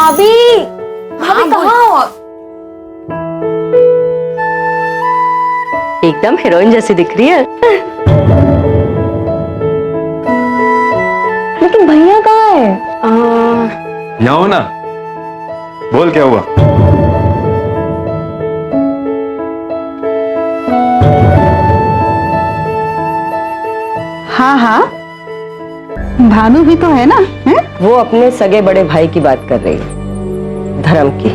भाभी भाभी कहाँ हो? एकदम हीरोइन जैसी दिख रही है। लेकिन भैया कहाँ है? यहाँ हो ना, बोल क्या हुआ? हाँ हाँ, भानु भी तो है ना? है? वो अपने सगे बड़े भाई की बात कर रही है, धर्म की।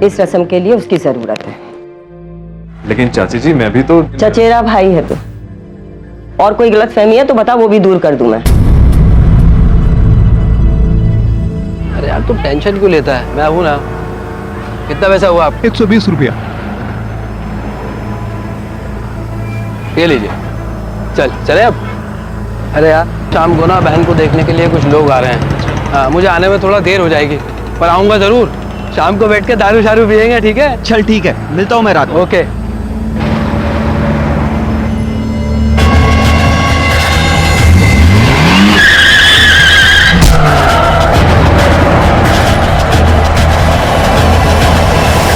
इस रस्म के लिए उसकी जरूरत है। लेकिन चाची जी मैं भी तो चचेरा भाई है तू, और कोई गलतफहमी है तो बता, वो भी दूर कर दूं मैं। अरे यार तू टेंशन क्यों लेता है, मैं हूं ना। कितना पैसा हुआ आप? 120 रुपया। ये लीजिए, चले अब। अरे यार शाम को ना बहन को देखने के लिए कुछ लोग आ रहे हैं। हाँ, मुझे आने में थोड़ा देर हो जाएगी, पर आऊंगा जरूर। शाम को बैठ के दारू शारू पियेंगे, ठीक है? चल ठीक है, मिलता हूँ मैं रात को। ओके।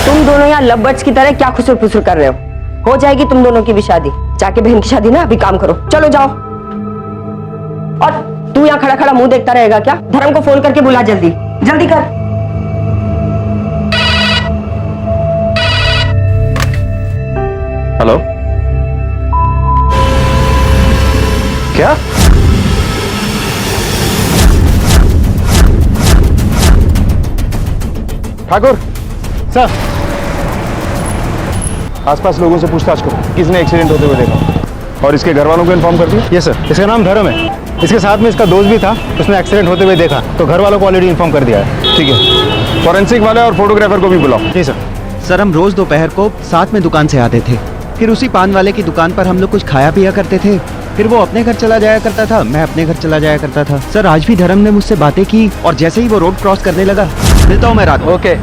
तुम दोनों यहाँ लव्स की तरह क्या खुसुर फुसुर कर रहे हो जाएगी तुम दोनों की भी शादी। जाके बहन की शादी ना, अभी काम करो, चलो जाओ। और तू यहाँ खड़ा खड़ा मुंह देखता रहेगा क्या? धर्म को फोन करके बुला, जल्दी जल्दी कर। हेलो, क्या? ठाकुर सर, आसपास लोगों से पूछताछ करो, किसने एक्सीडेंट होते हुए देखा। और इसके घर वालों को इन्फॉर्म कर दिया? ये सर, इसका नाम धर्म है। इसके साथ में इसका दोस्त भी था, उसने एक्सीडेंट होते हुए देखा, तो घर वालों को ऑलरेडी इन्फॉर्म कर दिया है। ठीक है, फॉरेंसिक वाले और फोटोग्राफर को भी बुलाओ। जी सर। सर हम रोज दोपहर को साथ में दुकान से आते थे, फिर उसी पान वाले की दुकान पर हम लोग कुछ खाया पिया करते थे, फिर वो अपने घर चला जाया करता था, मैं अपने घर चला जाया करता था। सर आज भी धर्म ने मुझसे बातें की, और जैसे ही वो रोड क्रॉस करने लगा, मिलता हूँ मैं रात को। ओके।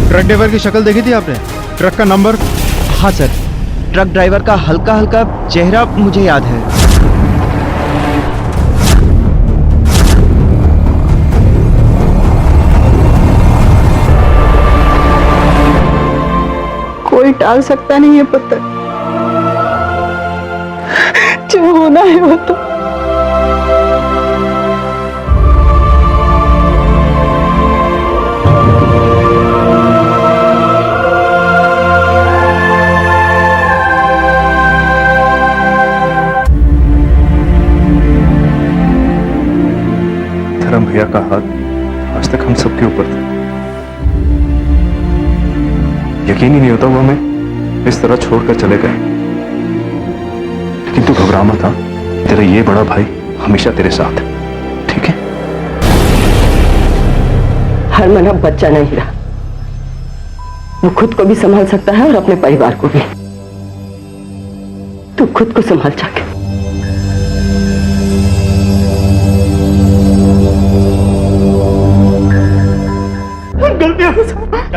ट्रक ड्राइवर की शक्ल देखी थी आपने? ट्रक का नंबर? हाँ सर, ट्रक ड्राइवर का हल्का हल्का चेहरा मुझे याद है। कोई टाल सकता नहीं है पुत्र, जो होना है वो तो। धर्म भैया का हाथ आज तक हम सबके ऊपर था। यकीन ही नहीं होता वो हमें इस तरह छोड़कर चले गए। लेकिन तू घबरा मत, था तेरा ये बड़ा भाई हमेशा तेरे साथ है, ठीक है? हरमन अब बच्चा नहीं रहा, वो खुद को भी संभाल सकता है और अपने परिवार को भी। तू खुद को संभाल जाके। गलती हो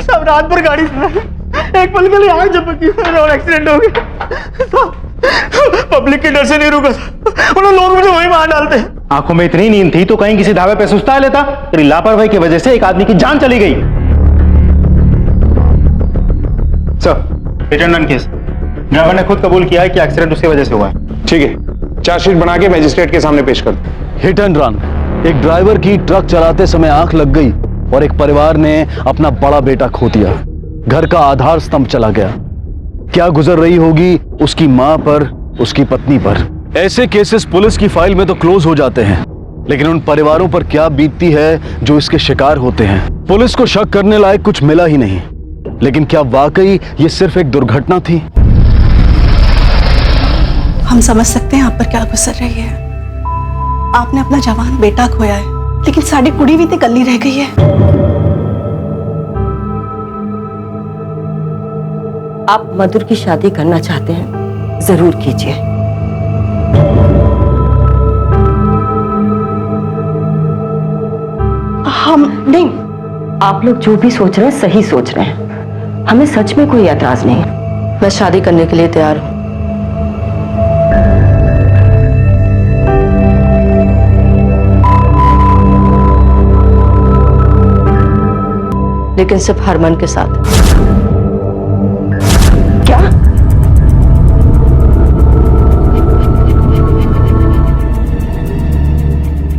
सब, रात भर गाड़ी चलाई, एक पल के लिए आग झपकी और एक्सीडेंट हो गया। पब्लिक के डर से नहीं रुका था, उन्होंने लोग मुझे वहीं मार डालते। आंखों में इतनी नींद थी तो कहीं किसी धावे पे सुस्ता लेता। तेरी लापरवाही की वजह से एक आदमी की जान चली गई। Sir, return case. ड्राइवर ने खुद कबूल किया है कि एक्सीडेंट उसकी वजह से हुआ है। ठीक है, चार्जशीट बना के मजिस्ट्रेट के सामने पेश कर दो। हिट एंड रन, एक ड्राइवर की ट्रक चलाते समय आंख लग गई और एक परिवार ने अपना बड़ा बेटा खो दिया। घर का आधार स्तंभ चला गया। क्या गुजर रही होगी उसकी मां पर, उसकी पत्नी पर। ऐसे केसेस पुलिस की फाइल में तो क्लोज हो जाते हैं, लेकिन उन परिवारों पर क्या बीतती है जो इसके शिकार होते हैं। पुलिस को शक करने लायक कुछ मिला ही नहीं, लेकिन क्या वाकई ये सिर्फ एक दुर्घटना थी? हम समझ सकते हैं आप पर क्या गुजर रही है। आपने अपना जवान बेटा खोया है, लेकिन साड़ी कुड़ी भी तो कल्ली रह गई है। आप मधुर की शादी करना चाहते हैं, जरूर कीजिए। हम नहीं, आप लोग जो भी सोच रहे हैं सही सोच रहे हैं, हमें सच में कोई एतराज नहीं है। मैं शादी करने के लिए तैयार हूं। लेकिन सिर्फ हरमन के साथ। क्या?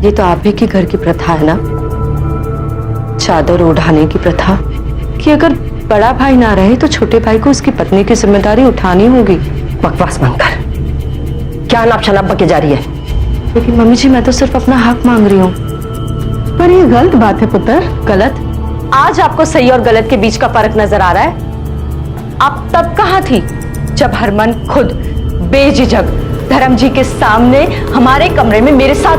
ये तो आप ही के घर की प्रथा है ना, चादर ओढ़ाने की प्रथा, कि अगर बड़ा भाई ना रहे तो छोटे भाई को उसकी पत्नी की जिम्मेदारी उठानी होगी। बकवास बंद कर, क्या नाप शनाप बके जा रही है? लेकिन मम्मी जी मैं तो सिर्फ अपना हक मांग रही हूँ। पर ये गलत बात है पुत्र। गलत? आज आपको सही और गलत के बीच का फर्क नजर आ रहा है? आप तब कहां थी जब हरमन खुद बेझिझक धर्म जी के सामने हमारे कमरे में मेरे साथ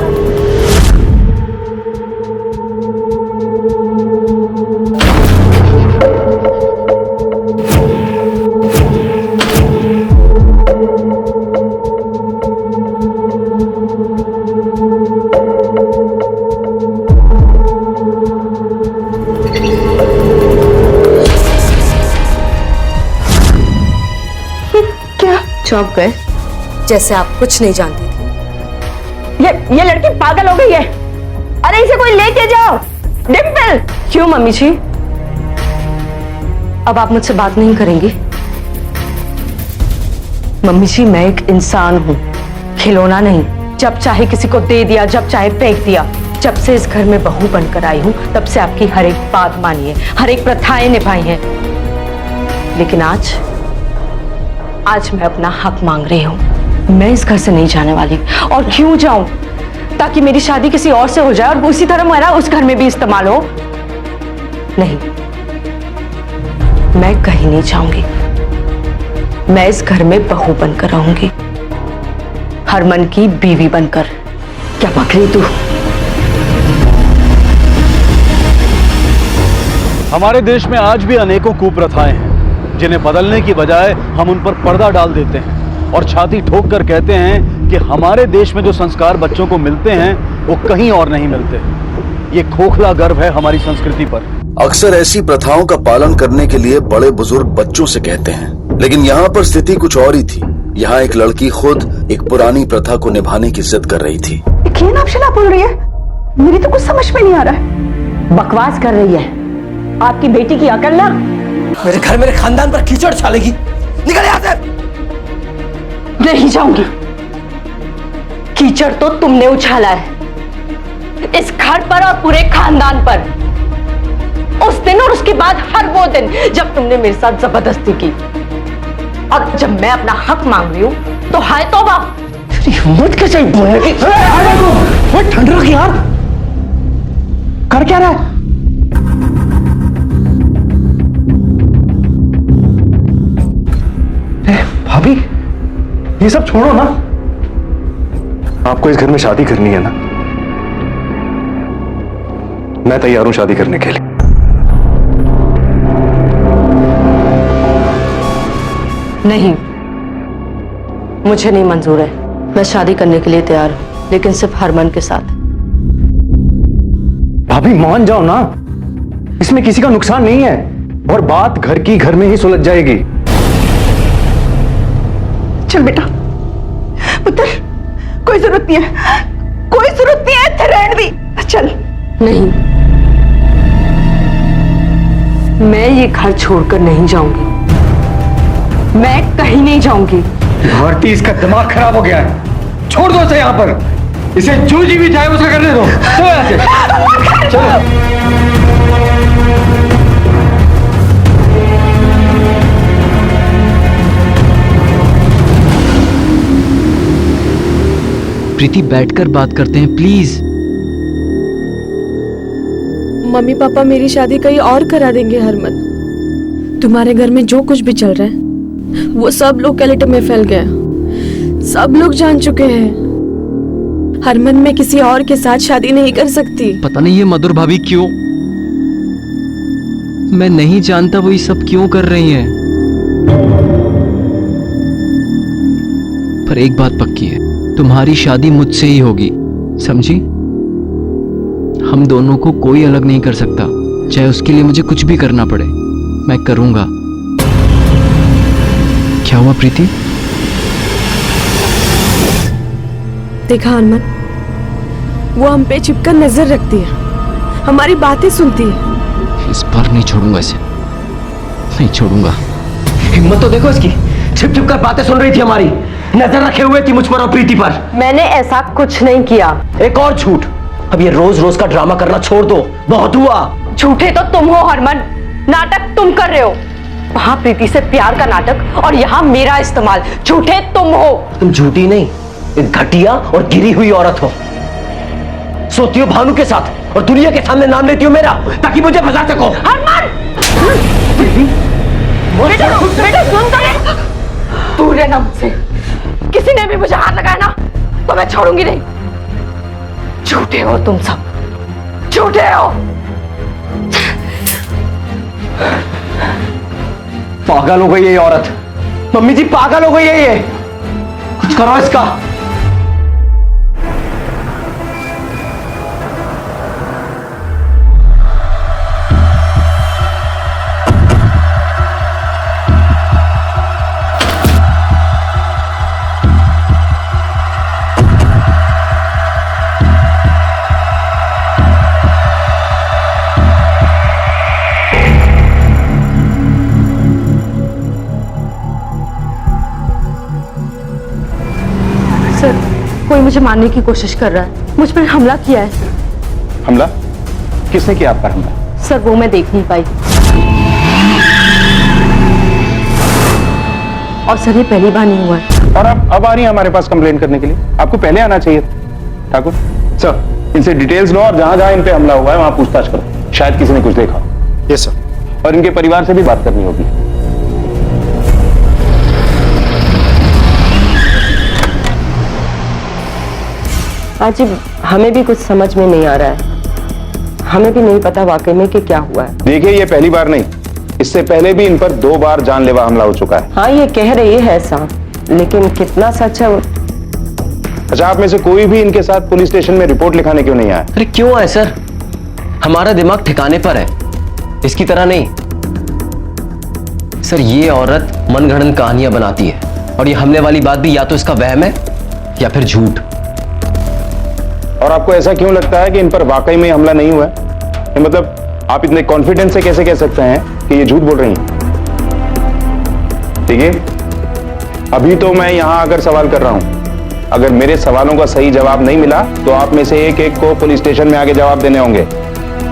चौंक गए जैसे आप कुछ नहीं जानती थी। ये लड़की पागल हो गई है। अरे इसे कोई लेके जाओ। डिम्पल। क्यों मम्मी जी, अब आप मुझसे बात नहीं करेंगी? मम्मी जी मैं एक इंसान हूं, खिलौना नहीं। जब चाहे किसी को दे दिया, जब चाहे फेंक दिया। जब से इस घर में बहू बनकर आई हूं तब से आपकी हर एक बात मानी है, हर एक प्रथाएं निभाई हैं। लेकिन आज मैं अपना हक मांग रही हूं। मैं इस घर से नहीं जाने वाली। और क्यों जाऊं? ताकि मेरी शादी किसी और से हो जाए और उसी तरह मेरा उस घर में भी इस्तेमाल हो? नहीं, मैं कहीं नहीं जाऊंगी। मैं इस घर में बहू बनकर रहूंगी, हरमन की बीवी बनकर। क्या बक रही तू? हमारे देश में आज भी अनेकों कुप्रथाएं हैं जिन्हें बदलने की बजाय हम उन पर पर्दा डाल देते हैं और छाती ठोक कर कहते हैं कि हमारे देश में जो संस्कार बच्चों को मिलते हैं वो कहीं और नहीं मिलते। ये खोखला गर्व है हमारी संस्कृति पर। अक्सर ऐसी प्रथाओं का पालन करने के लिए बड़े बुजुर्ग बच्चों से कहते हैं, लेकिन यहाँ पर स्थिति कुछ और ही थी। यहाँ एक लड़की खुद एक पुरानी प्रथा को निभाने की जिद कर रही थी। क्या नापशना बोल रही है? मेरी तो कुछ समझ में नहीं आ रहा है। बकवास कर रही है। आपकी बेटी की अकल ना। मेरे घर मेरे खानदान पर कीचड़ छालेगी। निकल यहाँ से। नहीं जाऊंगी। कीचड़ तो तुमने उछाला है इस घर पर और पूरे खानदान पर। उस दिन और उसके बाद हर वो दिन जब तुमने मेरे साथ जबरदस्ती की। और जब मैं अपना हक मांग रही हूं तो हाय तौबा। हिम्मत कैसे बोलने की? ठंड रख यार, कर क्या रहा है? भाभी ये सब छोड़ो ना। आपको इस घर में शादी करनी है ना? मैं तैयार हूं शादी करने के लिए। नहीं, मुझे नहीं मंजूर है। मैं शादी करने के लिए तैयार हूं, लेकिन सिर्फ हरमन के साथ। भाभी मान जाओ ना, इसमें किसी का नुकसान नहीं है और बात घर की घर में ही सुलझ जाएगी। चल बेटा, पुत्र, कोई जरूरत नहीं है, कोई जरूरत नहीं है, रहने दी। चल। नहीं, मैं ये घर छोड़कर नहीं जाऊंगी। मैं कहीं नहीं जाऊंगी। भारती, इसका दिमाग खराब हो गया है। छोड़ दो इसे यहाँ पर। इसे जो जी भी चाहे उसका करने दो। चलो यहाँ से। चलो। प्रीति, बैठकर बात करते हैं प्लीज। मम्मी पापा मेरी शादी कहीं और करा देंगे हरमन। तुम्हारे घर में जो कुछ भी चल रहा है वो सब लोकेलिटी में फैल गया। सब लोग जान चुके हैं हरमन मैं किसी और के साथ शादी नहीं कर सकती। पता नहीं ये मधुर भाभी क्यों, मैं नहीं जानता वो ये सब क्यों कर रही हैं। पर एक बात पक्की है, तुम्हारी शादी मुझसे ही होगी, समझी? हम दोनों को कोई अलग नहीं कर सकता। चाहे उसके लिए मुझे कुछ भी करना पड़े, मैं करूंगा। क्या हुआ प्रीति? देखा हरमन, वो हम पे छिपकर नजर रखती है, हमारी बातें सुनती है। इस बार नहीं छोड़ूंगा इसे, नहीं छोड़ूंगा। हिम्मत तो देखो इसकी, छिप छिप कर बातें सुन रही थी हमारी, नजर रखे हुए थी मुझ पर और प्रीति पर। मैंने ऐसा कुछ नहीं किया। एक और झूठ। अब ये रोज रोज का ड्रामा करना छोड़ दो, बहुत हुआ। झूठे तो तुम हो हरमन, नाटक तुम कर रहे हो। वहां प्रीति से प्यार का नाटक और यहाँ मेरा इस्तेमाल। झूठे तुम हो। तुम झूठी नहीं, एक घटिया और गिरी हुई औरत हो। सोती हो भानु के साथ और दुनिया के सामने नाम लेती हो मेरा, ताकि मुझे फंसा सको। हरमन! बेटा सुन तो ले। दूर रहना मुझसे। किसी ने भी मुझे हाथ लगाया ना तो मैं छोड़ूंगी नहीं। झूठे हो तुम सब, झूठे हो। पागल हो गई ये औरत। मम्मी जी पागल हो गई है ये। कुछ करो इसका। सर, कोई मुझे मारने की कोशिश कर रहा है, मुझ पर हमला किया है। हमला? किसने किया आप पर हमला? सर वो मैं देख नहीं पाई। और सर ये पहली बार नहीं हुआ है। और आप अब आ रही हैं हमारे पास कंप्लेन करने के लिए? आपको पहले आना चाहिए था। ठाकुर सर, इनसे डिटेल्स लो और जहां जहां इन पे हमला हुआ है वहां पूछताछ करो। शायद किसी ने कुछ देखा। Yes sir. और इनके परिवार से भी बात करनी होगी। हाँ जी, हमें भी कुछ समझ में नहीं आ रहा है। हमें भी नहीं पता वाकई में कि क्या हुआ है। देखिए ये पहली बार नहीं, इससे पहले भी इन पर 2 बार जानलेवा हमला हो चुका है। हाँ ये कह रही है ऐसा, लेकिन कितना सच है? अच्छा, आप में से कोई भी इनके साथ पुलिस स्टेशन में रिपोर्ट लिखाने क्यों नहीं आया? अरे क्यों है सर, हमारा दिमाग ठिकाने पर है, इसकी तरह नहीं। सर ये औरत मनगढ़ंत कहानियां बनाती है, और ये हमले वाली बात भी या तो इसका वहम है या फिर झूठ। और आपको ऐसा क्यों लगता है कि इन पर वाकई में हमला नहीं हुआ है? मतलब आप इतने कॉन्फिडेंस से कैसे कह सकते हैं कि ये झूठ बोल रही हैं? ठीक है, अभी तो मैं यहां आकर सवाल कर रहा हूं। अगर मेरे सवालों का सही जवाब नहीं मिला तो आप में से एक एक को पुलिस स्टेशन में आके जवाब देने होंगे।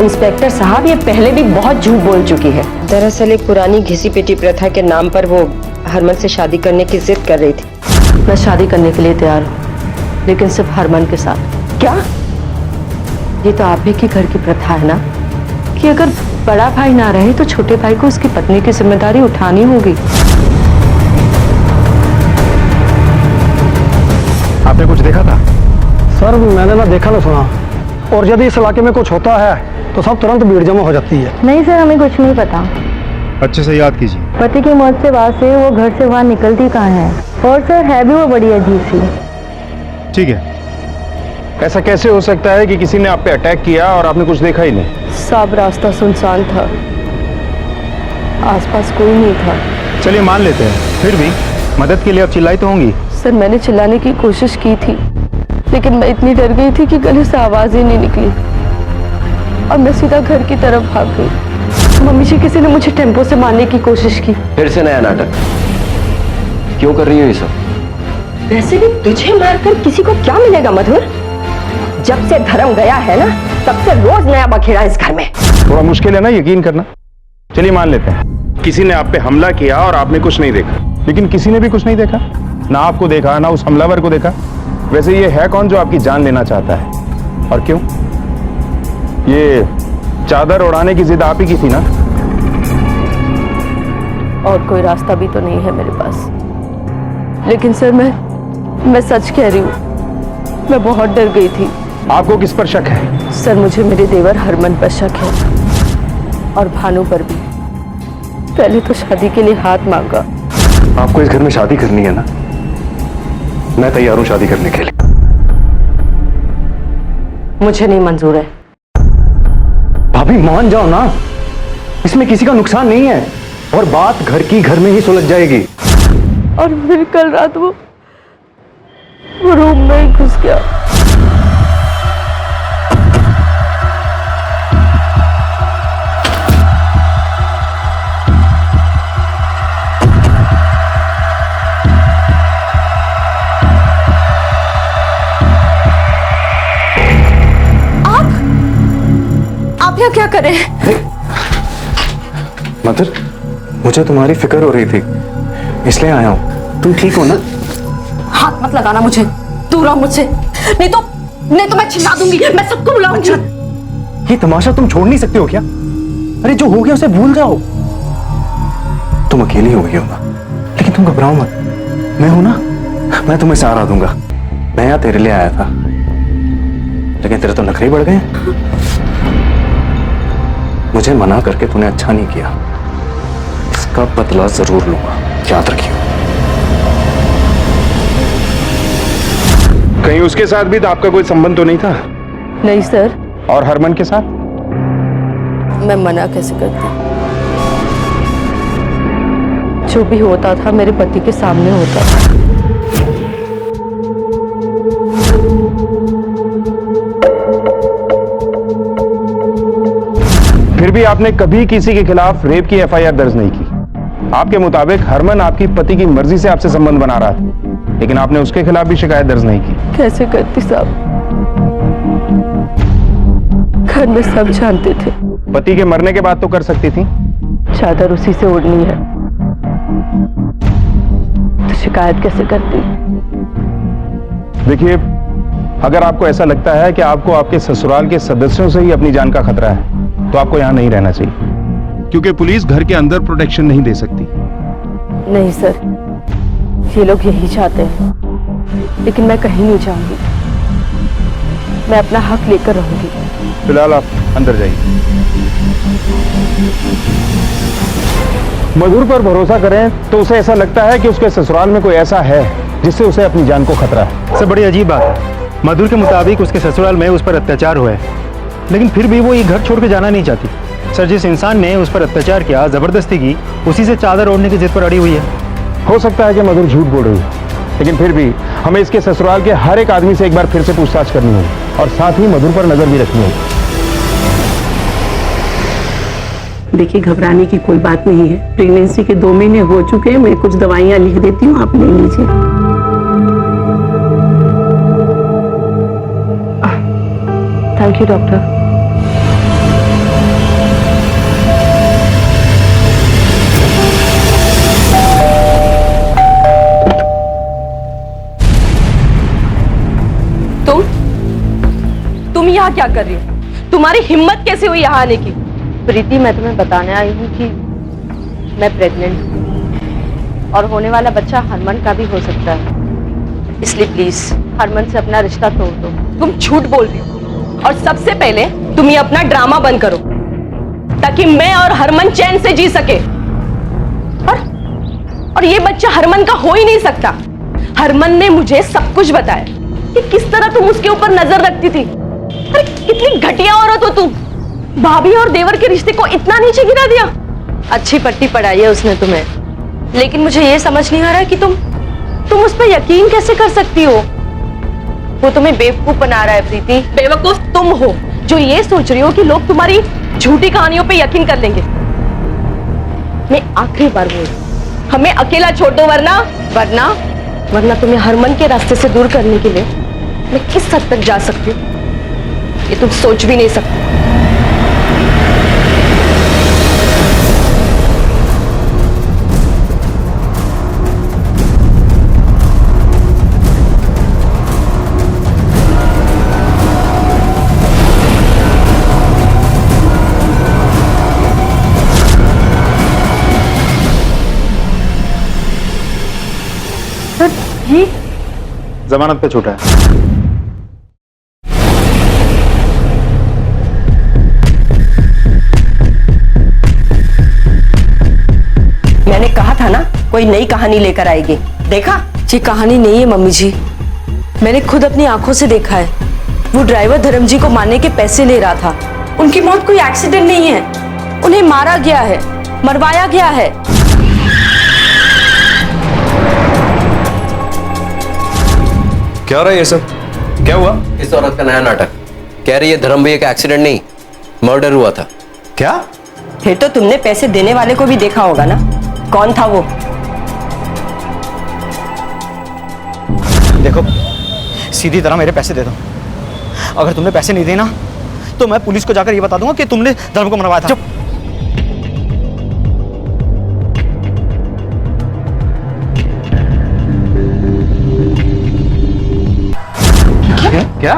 इंस्पेक्टर साहब, ये पहले भी बहुत झूठ बोल चुकी है। दरअसल एक पुरानी घिसी पिटी प्रथा के नाम पर वो हरमन से शादी करने की जिद कर रही थी। मैं शादी करने के लिए तैयार हूँ, लेकिन सिर्फ हरमन के साथ। क्या? ये तो आप ही के घर की प्रथा है ना कि अगर बड़ा भाई ना रहे तो छोटे भाई को उसकी पत्नी की जिम्मेदारी उठानी होगी। आपने कुछ देखा था? सर मैंने ना देखा ना सुना, और यदि इस इलाके में कुछ होता है तो सब तुरंत भीड़ जमा हो जाती है। नहीं सर, हमें कुछ नहीं पता। अच्छे से याद कीजिए। पति की मौत से बाद से वो घर से बाहर निकलती कहाँ है, और सर है भी वो बड़ी अजीब सी। ठीक है, ऐसा कैसे हो सकता है कि किसी ने आप पे अटैक किया और आपने कुछ देखा ही नहीं? सब रास्ता सुनसान था, आसपास कोई नहीं था। चलिए मान लेते हैं, फिर भी मदद के लिए आप चिल्लाई तो होंगी। सर मैंने चिल्लाने की कोशिश की थी, लेकिन मैं इतनी डर गई थी कि गले से आवाज ही नहीं निकली, और मैं सीधा घर की तरफ भाग गई। मम्मी जी, किसी ने मुझे टेम्पो से मारने की कोशिश की। फिर से नया नाटक क्यों कर रही हो ये सब? वैसे भी तुझे मारकर किसी को क्या मिलेगा मधुर? जब से धर्म गया है ना, तब से रोज नया बखेड़ा इस घर में। थोड़ा मुश्किल है ना यकीन करना। चलिए मान लेते हैं, किसी ने आप पे हमला किया और आपने कुछ नहीं देखा, लेकिन किसी ने भी कुछ नहीं देखा, ना आपको देखा ना उस हमलावर को देखा। वैसे ये है कौन जो आपकी जान लेना चाहता है, और क्यों? ये चादर उड़ाने की जिद आप ही की थी ना? और कोई रास्ता भी तो नहीं है मेरे पास। लेकिन सर मैं सच कह रही हूँ, मैं बहुत डर गई थी। आपको किस पर शक है? सर मुझे मेरे देवर हरमन पर शक है, और भानु पर भी। पहले तो शादी के लिए हाथ मांगा। आपको इस घर में शादी करनी है ना? मैं तैयार हूं शादी करने के लिए। मुझे नहीं मंजूर है। अभी मान जाओ ना, इसमें किसी का नुकसान नहीं है और बात घर की घर में ही सुलझ जाएगी। और फिर कल रात वो रूम में ही घुस गया। आप यहाँ क्या कर रहे हैं? मदर, मुझे तुम्हारी फिक्र हो रही थी, इसलिए आया हूँ। तुम ठीक हो ना? हाथ मत लगाना मुझे, दूर रहो मुझसे, नहीं तो मैं चिल्ला दूंगी, मैं सबको बुलाऊंगी। ये तमाशा तुम छोड़ नहीं सकते हो क्या? अरे जो हो गया उसे भूल जाओ। तुम अकेली हो गई हो ना, लेकिन तुम घबराओ मत, मैं हूं ना, मैं तुम्हें सहारा दूंगा। मैं यहाँ तेरे लिए आया था, लेकिन तेरे तो नखरे ही बढ़ गए। मुझे मना करके तूने अच्छा नहीं किया, इसका बदला जरूर लूंगा, याद रखियो। कहीं उसके साथ भी तो आपका कोई संबंध तो नहीं था? नहीं सर। और हरमन के साथ? मैं मना कैसे करती? जो भी होता था मेरे पति के सामने होता था। फिर भी आपने कभी किसी के खिलाफ रेप की एफआईआर दर्ज नहीं की। आपके मुताबिक हरमन आपकी पति की मर्जी से आपसे संबंध बना रहा था, लेकिन आपने उसके खिलाफ भी शिकायत दर्ज नहीं की। कैसे करती साहब? घर में सब जानते थे। पति के मरने के बाद तो कर सकती थी। चादर उसी से ओढ़नी है, तो शिकायत कैसे करती? देखिए, अगर आपको ऐसा लगता है कि आपको आपके ससुराल के सदस्यों से ही अपनी जान का खतरा है, तो आपको यहां नहीं रहना चाहिए, क्योंकि पुलिस घर के अंदर प्रोटेक्शन नहीं दे सकती। नहीं सर, ये लोग यही चाहते हैं, लेकिन मैं कहीं नहीं जाऊंगी। मैं अपना हक लेकर रहूंगी। फिलहाल आप अंदर जाइए। मधुर पर भरोसा करें तो उसे ऐसा लगता है कि उसके ससुराल में कोई ऐसा है जिससे उसे अपनी जान को खतरा है। सर, बड़ी अजीब बात है। मधुर के मुताबिक उसके ससुराल में उस पर अत्याचार हुआ है, लेकिन फिर भी वो ये घर छोड़ के जाना नहीं चाहती। सर, जिस इंसान ने उस पर अत्याचार किया, जबरदस्ती की, उसी से चादर ओढ़ने की जिद पर अड़ी हुई है। हो सकता है कि मधुर झूठ बोल रही है, लेकिन फिर भी हमें इसके ससुराल के हर एक आदमी से एक बार फिर से पूछताछ करनी होगी और साथ ही मधुर पर नजर भी रखनी होगी। देखिए, घबराने की कोई बात नहीं है। प्रेगनेंसी के 2 महीने हो चुके हैं। मैं कुछ दवाइयाँ लिख देती हूँ, आप ले लीजिए। Thank you doctor. तुम यहाँ क्या कर रही हो? तुम्हारी हिम्मत कैसे हुई यहाँ आने की? प्रीति, मैं तुम्हें बताने आई हूँ कि मैं प्रेग्नेंट हूँ और होने वाला बच्चा हरमन का भी हो सकता है, इसलिए प्लीज हरमन से अपना रिश्ता तोड़ दो। तुम झूठ बोल रही हो और सबसे पहले तुम ये अपना ड्रामा बंद करो, ताकि मैं और हरमन चैन से जी सके। और ये बच्चा हरमन का हो ही नहीं सकता। हरमन ने मुझे सब कुछ बताया कि किस तरह तुम उसके ऊपर नजर रखती थी। अरे कितनी घटिया औरत हो तुम। भाभी और देवर के रिश्ते को इतना नीचे गिरा दिया। अच्छी पट्टी पढ़ाई है उसने तुम्हें, लेकिन मुझे ये समझ नहीं आ रहा कि तुम उस पर यकीन कैसे कर सकती हो? वो तुम्हें बेवकूफ बना रहा है प्रीति। बेवकूफ तुम हो जो ये सोच रही हो कि लोग तुम्हारी झूठी कहानियों पे यकीन कर लेंगे। मैं आखिरी बार बोल, हमें अकेला छोड़ दो, वरना तुम्हें हरमन के रास्ते से दूर करने के लिए मैं किस हद तक जा सकती हूँ ये तुम सोच भी नहीं सकते। जमानत पे छूटा है। मैंने कहा था ना, कोई नई कहानी लेकर आएगी। देखा? ये कहानी नहीं है मम्मी जी, मैंने खुद अपनी आंखों से देखा है। वो ड्राइवर धर्म जी को मारने के पैसे ले रहा था उनकी मौत कोई एक्सीडेंट नहीं है, उन्हें मारा गया है, मरवाया गया है। क्या रहा है ये सब? क्या हुआ? इस औरत का नया नाटक। कह रही है धर्म भैया का एक्सीडेंट नहीं, मर्डर हुआ था। क्या? फिर तो तुमने पैसे देने वाले को भी देखा होगा ना, कौन था वो? देखो, सीधी तरह मेरे पैसे दे दो। अगर तुमने पैसे नहीं दिए ना तो मैं पुलिस को जाकर ये बता दूंगा कि तुमने धर्म को मरवाया था। चुप। क्या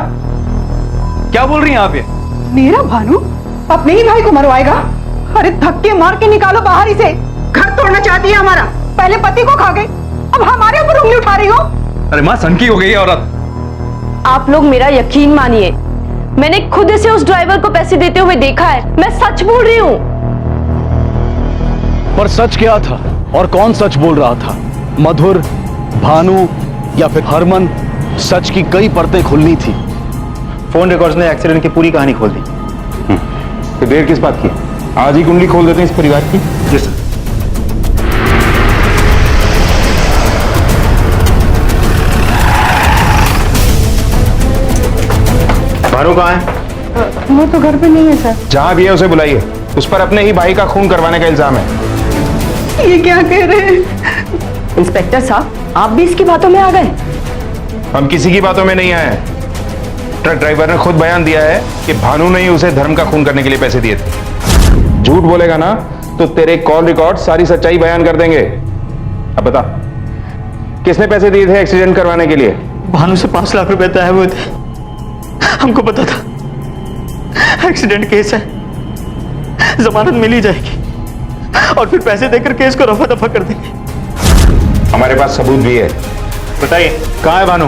क्या बोल रही हैं आप ये? मेरा भानु अपने ही भाई को मरवाएगा? अरे धक्के मार के निकालो बाहर इसे। घर तोड़ना चाहती है हमारा, पहले पति को खा गई, अब हमारे ऊपर उंगली उठा रही हो। अरे माँ, सनकी हो गई है औरत। आप लोग मेरा यकीन मानिए, मैंने खुद इसे उस ड्राइवर को पैसे देते हुए देखा है, मैं सच बोल रही हूँ। पर सच क्या था और कौन सच बोल रहा था? मधुर, भानु या फिर हरमन? सच की कई परतें खुलनी थी। फोन रिकॉर्ड्स ने एक्सीडेंट की पूरी कहानी खोल दी। तो देर किस बात की? आज ही कुंडली खोल देते हैं इस परिवार की। जी सर। भानु कहाँ है? वो तो घर पे नहीं है सर। जहां भी है उसे बुलाइए। उस पर अपने ही भाई का खून करवाने का इल्जाम है। ये क्या कह रहे हैं? इंस्पेक्टर साहब, आप भी इसकी बातों में आ गए? हम किसी की बातों में नहीं आए हैं। ट्रक ड्राइवर ने खुद बयान दिया है कि भानु ने ही उसे धर्म का खून करने के लिए पैसे दिए थे। झूठ बोलेगा ना तो तेरे कॉल रिकॉर्ड सारी सच्चाई बयान कर देंगे। अब बता, किसने पैसे दिए थे एक्सीडेंट करवाने के लिए? भानु से 5 लाख रुपए तय हुए थे। हमको पता था एक्सीडेंट केस है, जमानत मिल ही जाएगी और फिर पैसे देकर केस को रफा दफा कर देंगे। हमारे पास सबूत भी है। बताइए कहां है भानु?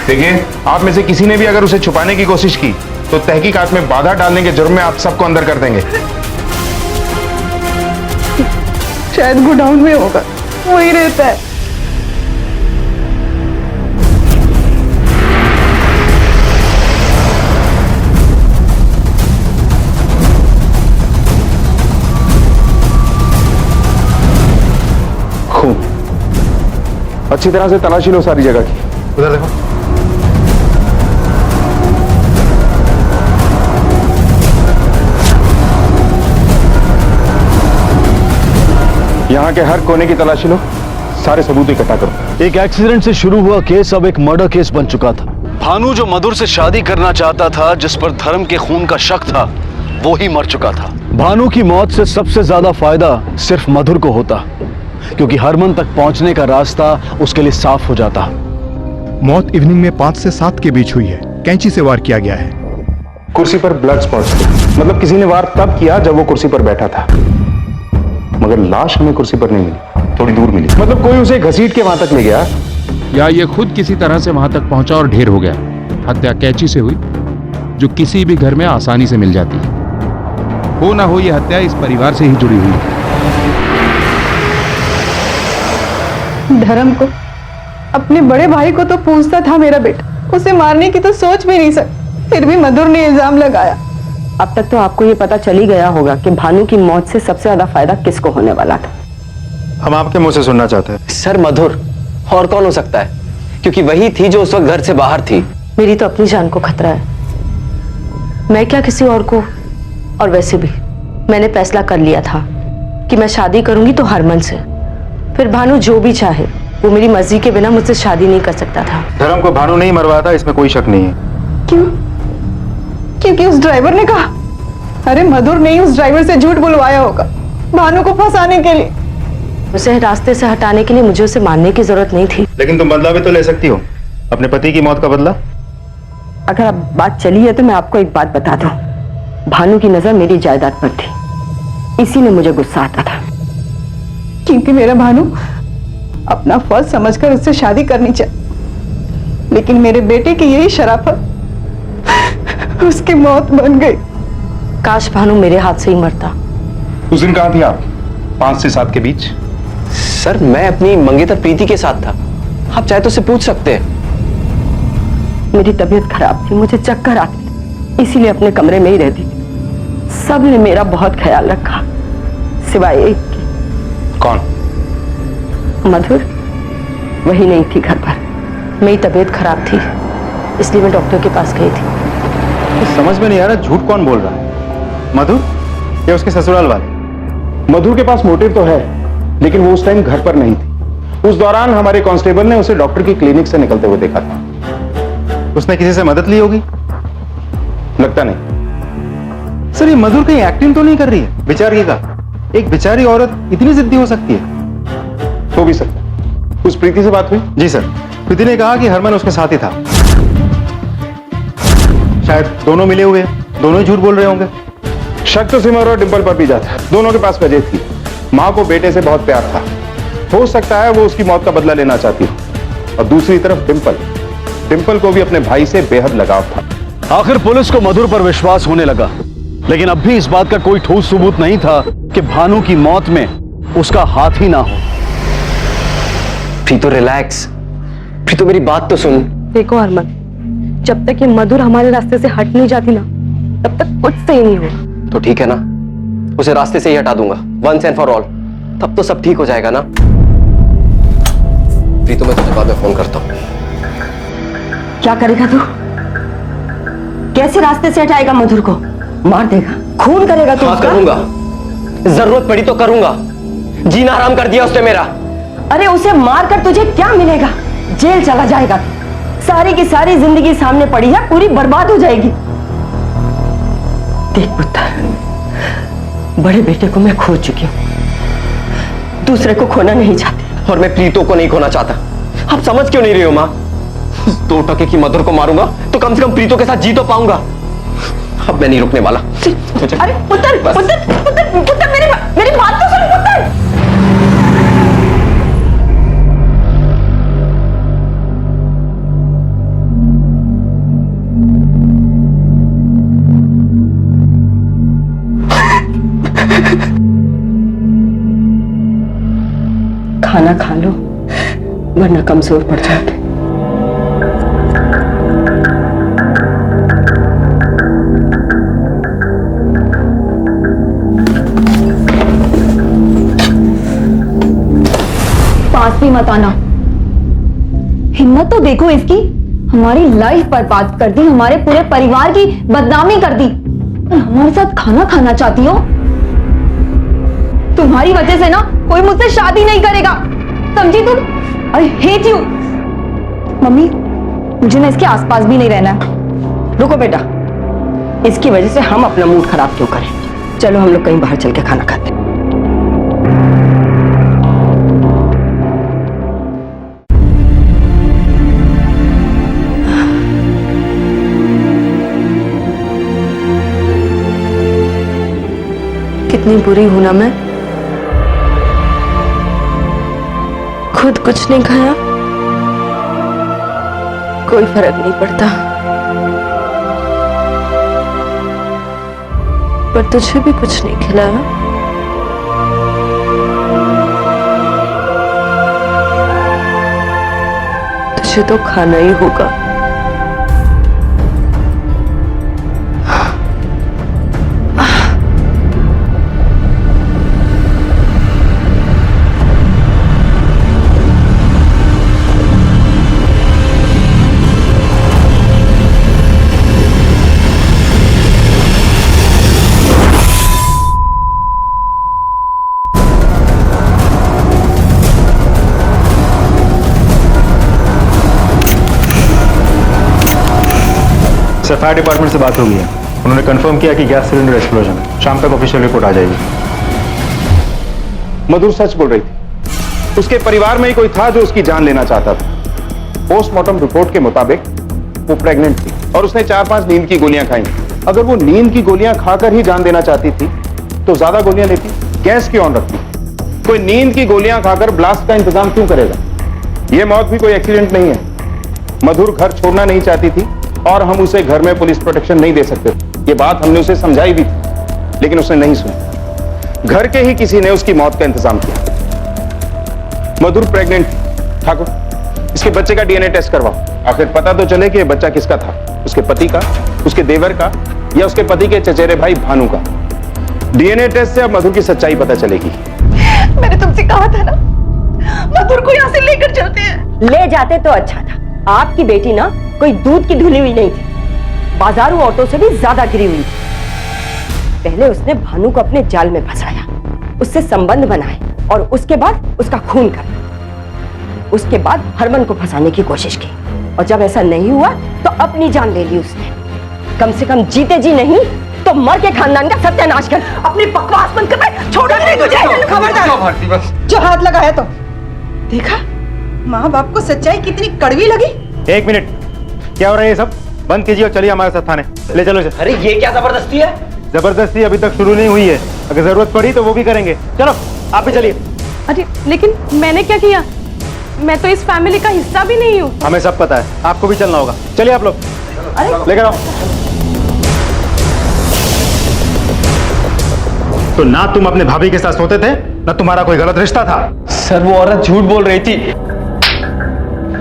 देखिए, आप में से किसी ने भी अगर उसे छुपाने की कोशिश की तो तहकीकात में बाधा डालने के जुर्म में आप सबको अंदर कर देंगे। शायद गोडाउन में होगा, वही रहता है। खून, अच्छी तरह से तलाशी लो सारी जगह की। उधर देखो। यहाँ के हर कोने की तलाशी लो, सारे सबूत इकट्ठा करो। एक एक्सीडेंट से शुरू हुआ केस अब एक मर्डर केस बन चुका था। भानु जो मधुर से शादी करना चाहता था, जिस पर धर्म के खून का शक था, वो ही मर चुका था। भानु की मौत से सबसे ज्यादा फायदा सिर्फ मधुर को होता, क्योंकि हरमन तक पहुंचने का रास्ता उसके लिए साफ हो जाता। मौत इवनिंग में 5 से 7 के बीच हुई है। कैंची से वार किया गया है। कुर्सी पर ब्लड स्पॉट्स थे, मतलब किसी ने वार तब किया जब वो कुर्सी पर बैठा था, मगर लाश हमें कुर्सी पर नहीं मिली, थोड़ी दूर मिली। मतलब कोई उसे घसीट के वहां तक ले गया, या ये खुद किसी तरह से वहां तक पहुंचा और ढेर हो गया। हत्या कैंची से हुई, जो किसी भी घर में आसानी से मिल जाती है। हो ना हो, ये हत्या इस परिवार से ही जुड़ी हुई है। धर्म को, अपने बड़े भाई को तो पूछता था मेरा बेटा, उसे मारने की तो सोच भी नहीं सकती, फिर भी मधुर ने इल्जाम लगाया। अब तक तो आपको ये पता चल ही गया होगा कि भानु की मौत से सबसे ज्यादा फायदा किसको होने वाला था। हम आपके मुंह से सुनना चाहते हैं। सर मधुर, और कौन हो सकता है? क्योंकि वही थी जो उस वक्त घर से बाहर थी। मेरी तो अपनी जान को खतरा है, मैं क्या किसी और को। और वैसे भी मैंने फैसला कर लिया था कि मैं शादी करूंगी तो हरमन से। फिर भानु जो भी चाहे, वो मेरी मर्जी के बिना मुझसे शादी नहीं कर सकता था। धर्म को भानु नहीं मरवाया था, इसमें कोई शक नहीं है। क्यों? क्योंकि उस ड्राइवर ने कहा। अरे मधुर ने ही उस ड्राइवर से झूठ बुलवाया होगा भानु को फंसाने के लिए। उसे रास्ते से हटाने के लिए मुझे उसे मारने की जरूरत नहीं थी। लेकिन तुम बदला भी तो ले सकती हो, अपने पति की मौत का बदला। अगर अब बात चली है तो मैं आपको एक बात बता दूं, भानु की नजर मेरी जायदाद पर थी, इसी में मुझे गुस्सा आता था। क्योंकि मेरा भानु अपना फर्ज समझकर उससे शादी करनी चाहिए, लेकिन मेरे बेटे की यही शराफत उसकी मौत बन गई। काश भानु मेरे हाथ से ही मरता। उस दिन कहां थी आप? 5 से 7 के बीच? सर मैं अपनी मंगेतर प्रीति के साथ था, आप चाहे तो उससे पूछ सकते हैं। मेरी तबीयत खराब थी, मुझे चक्कर आते थे, इसीलिए अपने कमरे में ही रहती थी। सबने मेरा बहुत ख्याल रखा, सिवाय एक की। कौन? मधुर। वही नहीं थी घर पर। मेरी तबीयत खराब थी, इसलिए मैं डॉक्टर के पास गई थी। तो समझ में नहीं आ रहा झूठ कौन बोल रहा है, मधुर या उसके ससुराल वाले? मधुर के पास मोटिव तो है, लेकिन वो उस टाइम घर पर नहीं थी। उस दौरान हमारे कांस्टेबल ने उसे डॉक्टर की क्लिनिक से निकलते हुए देखा था। उसने किसी से मदद ली होगी? लगता नहीं। सर, ये मधुर कहीं एक्टिंग तो नहीं कर रही है? बेचारी का, एक बेचारी औरत इतनी जिद्दी हो सकती है? हो भी सकता है। उस प्रीति से बात हुई? जी सर, प्रीति ने कहा कि हरमन उसके साथ ही था। शायद दोनों मिले हुए हैं, दोनों ही झूठ बोल रहे होंगे। शक तो सिमर और डिंपल पर भी जाता है। दोनों के पास वजह थी। मां को बेटे से बहुत प्यार था, हो सकता है वो उसकी मौत का बदला लेना चाहती हो। और दूसरी तरफ डिंपल को भी अपने भाई से बेहद लगाव था। आखिर पुलिस को मधुर पर विश्वास होने लगा, लेकिन अब भी इस बात का कोई ठोस सबूत नहीं था कि भानु की मौत में उसका हाथ ही ना हो। प्रीतो रिलैक्स, प्रीतो मेरी बात तो सुन। देखो हरमन, जब तक ये मधुर हमारे रास्ते से हट नहीं जाती ना, तब तक कुछ सही नहीं होगा। तो ठीक है ना, उसे रास्ते से ही हटा दूंगा वंस एंड फॉर ऑल। तब तो सब ठीक हो जाएगा ना। प्रीतो, मैं तुझे बाद में फोन करता हूं। क्या करेगा तू? कैसे रास्ते से हटाएगा मधुर को? मार देगा, खून करेगा तू? हाँ, करूंगा। जरूरत पड़ी तो करूंगा। जीना हराम कर दिया उसने मेरा। अरे उसे मारकर तुझे क्या मिलेगा? जेल चला जाएगा। सारी की सारी जिंदगी सामने पड़ी है, पूरी बर्बाद हो जाएगी। देख पुत्र, बड़े बेटे को मैं खो चुकी हूं, दूसरे को खोना नहीं चाहती। और मैं प्रीतो को नहीं खोना चाहता। आप समझ क्यों नहीं रही हो माँ? 2 टके की मधुर को मारूंगा तो कम से कम प्रीतो के साथ जी तो पाऊंगा। अब मैं नहीं रुकने वाला। अरे पुत्र, पुत्र, पुत्र, पुत्र, मेरी बात तो सुन पुत्र। खाना खा लो, वरना कमजोर पड़ जाते। पास भी मत आना। हिम्मत तो देखो इसकी, हमारी लाइफ बर्बाद कर दी, हमारे पूरे परिवार की बदनामी कर दी, और हमारे साथ खाना खाना चाहती हो? तुम्हारी वजह से ना कोई मुझसे शादी नहीं करेगा, समझी तुम? I hate you. मम्मी, मुझे ना इसके आसपास भी नहीं रहना है। रुको बेटा, इसकी वजह से हम अपना मूड खराब क्यों करें? चलो हम लोग कहीं बाहर चल के खाना खाते हैं। कितनी बुरी हूं ना मैं। खुद कुछ नहीं खाया, कोई फर्क नहीं पड़ता, पर तुझे भी कुछ नहीं खिलाया। तुझे तो खाना ही होगा। सर, फायर डिपार्टमेंट से बात हो गई है। उन्होंने कंफर्म किया कि गैस सिलेंडर एक्सप्लोजन है। शाम तक ऑफिशियल रिपोर्ट आ जाएगी। मधुर सच बोल रही थी। उसके परिवार में ही कोई था जो उसकी जान लेना चाहता था। पोस्टमार्टम रिपोर्ट के मुताबिक वो प्रेग्नेंट थी और उसने 4-5 नींद की गोलियां खाई। अगर वो नींद की गोलियां खाकर ही जान देना चाहती थी तो ज्यादा गोलियां लेती, गैस क्यों ऑन रखती? कोई नींद की गोलियां खाकर ब्लास्ट का इंतजाम क्यों करेगा? यह मौत भी कोई एक्सीडेंट नहीं है। मधुर घर छोड़ना नहीं चाहती थी और हम उसे घर में पुलिस प्रोटेक्शन नहीं दे सकते। ये बात हमने उसे समझाई भी थी, लेकिन उसने नहीं सुनी। घर के ही किसी ने उसकी मौत का इंतजाम किया। मधुर प्रेग्नेंट थी। ठाकुर, इसके बच्चे का डीएनए टेस्ट करवाओ, आखिर पता तो चले कि ये बच्चा किसका था। उसके पति का, उसके देवर का, या उसके पति के चचेरे भाई भानु का? डीएनए टेस्ट से अब मधुर की सच्चाई पता चलेगी। मैंने तुमसे कहा था ना, मधुर को यहाँ से लेकर चलते हैं। ले जाते तो अच्छा था। आपकी बेटी ना कोई दूध की धुली हुई नहीं थी, बाजारू औरतों से भी ज्यादा गिरी हुई थी। पहले उसने भानु को अपने जाल में फंसाया, उससे संबंध बनाए और उसके बाद उसका खून कर। उसके बाद हरमन को फंसाने की कोशिश की और जब ऐसा नहीं हुआ तो अपनी जान ले ली उसने। कम से कम जीते जी नहीं तो मर के खानदान का सत्यानाश कर। अपनी बकवास बंद कर, छोड़ो नहीं तुझे। खबरदार, जो हाथ लगाया तो देखा माँ बाप को सच्चाई कितनी कड़वी लगी। एक मिनट, क्या हो रहा है ये सब? बंद कीजिए और चलिए हमारे साथ थाने। ले चलो इसे। अरे ये क्या जबरदस्ती है? जबरदस्ती अभी तक शुरू नहीं हुई है, अगर जरूरत पड़ी तो वो भी करेंगे। चलो आप भी चलिए। अरे लेकिन मैंने क्या किया? मैं तो इस फैमिली का हिस्सा भी नहीं हूँ। हमें सब पता है, आपको भी चलना होगा। चलिए आप लोग, लेकर आओ। तो ना तुम अपने भाभी के साथ सोते थे, ना तुम्हारा कोई गलत रिश्ता था। सर वो औरत झूठ बोल रही थी।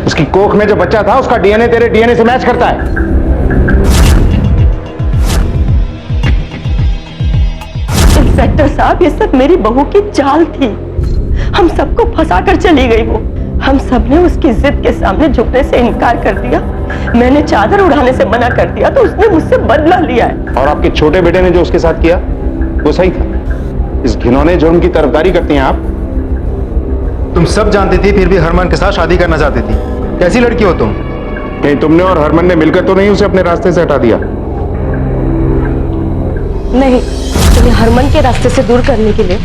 उसकी कोख में जो बच्चा था उसका डीएनए तेरे डीएनए से मैच करता है। इंस्पेक्टर साहब, ये सब मेरी बहू की चाल थी। हम सबको फंसा कर चली गई वो। हम सब ने उसकी जिद के सामने झुकने से इनकार कर दिया। मैंने चादर उड़ाने से मना कर दिया तो उसने मुझसे बदला लिया है। और आपके छोटे बेटे ने जो उसके साथ किया वो सही था। इस घिनौने जुर्म की तरफदारी करती हैं आप। तुम सब जानती थी, फिर भी हरमन के साथ शादी करना चाहती थी। कैसी लड़की हो तुम? नहीं, तुमने और हरमन ने मिलकर तो नहीं उसे अपने रास्ते से हटा दिया? नहीं, तुम्हें हरमन के रास्ते से दूर करने के लिए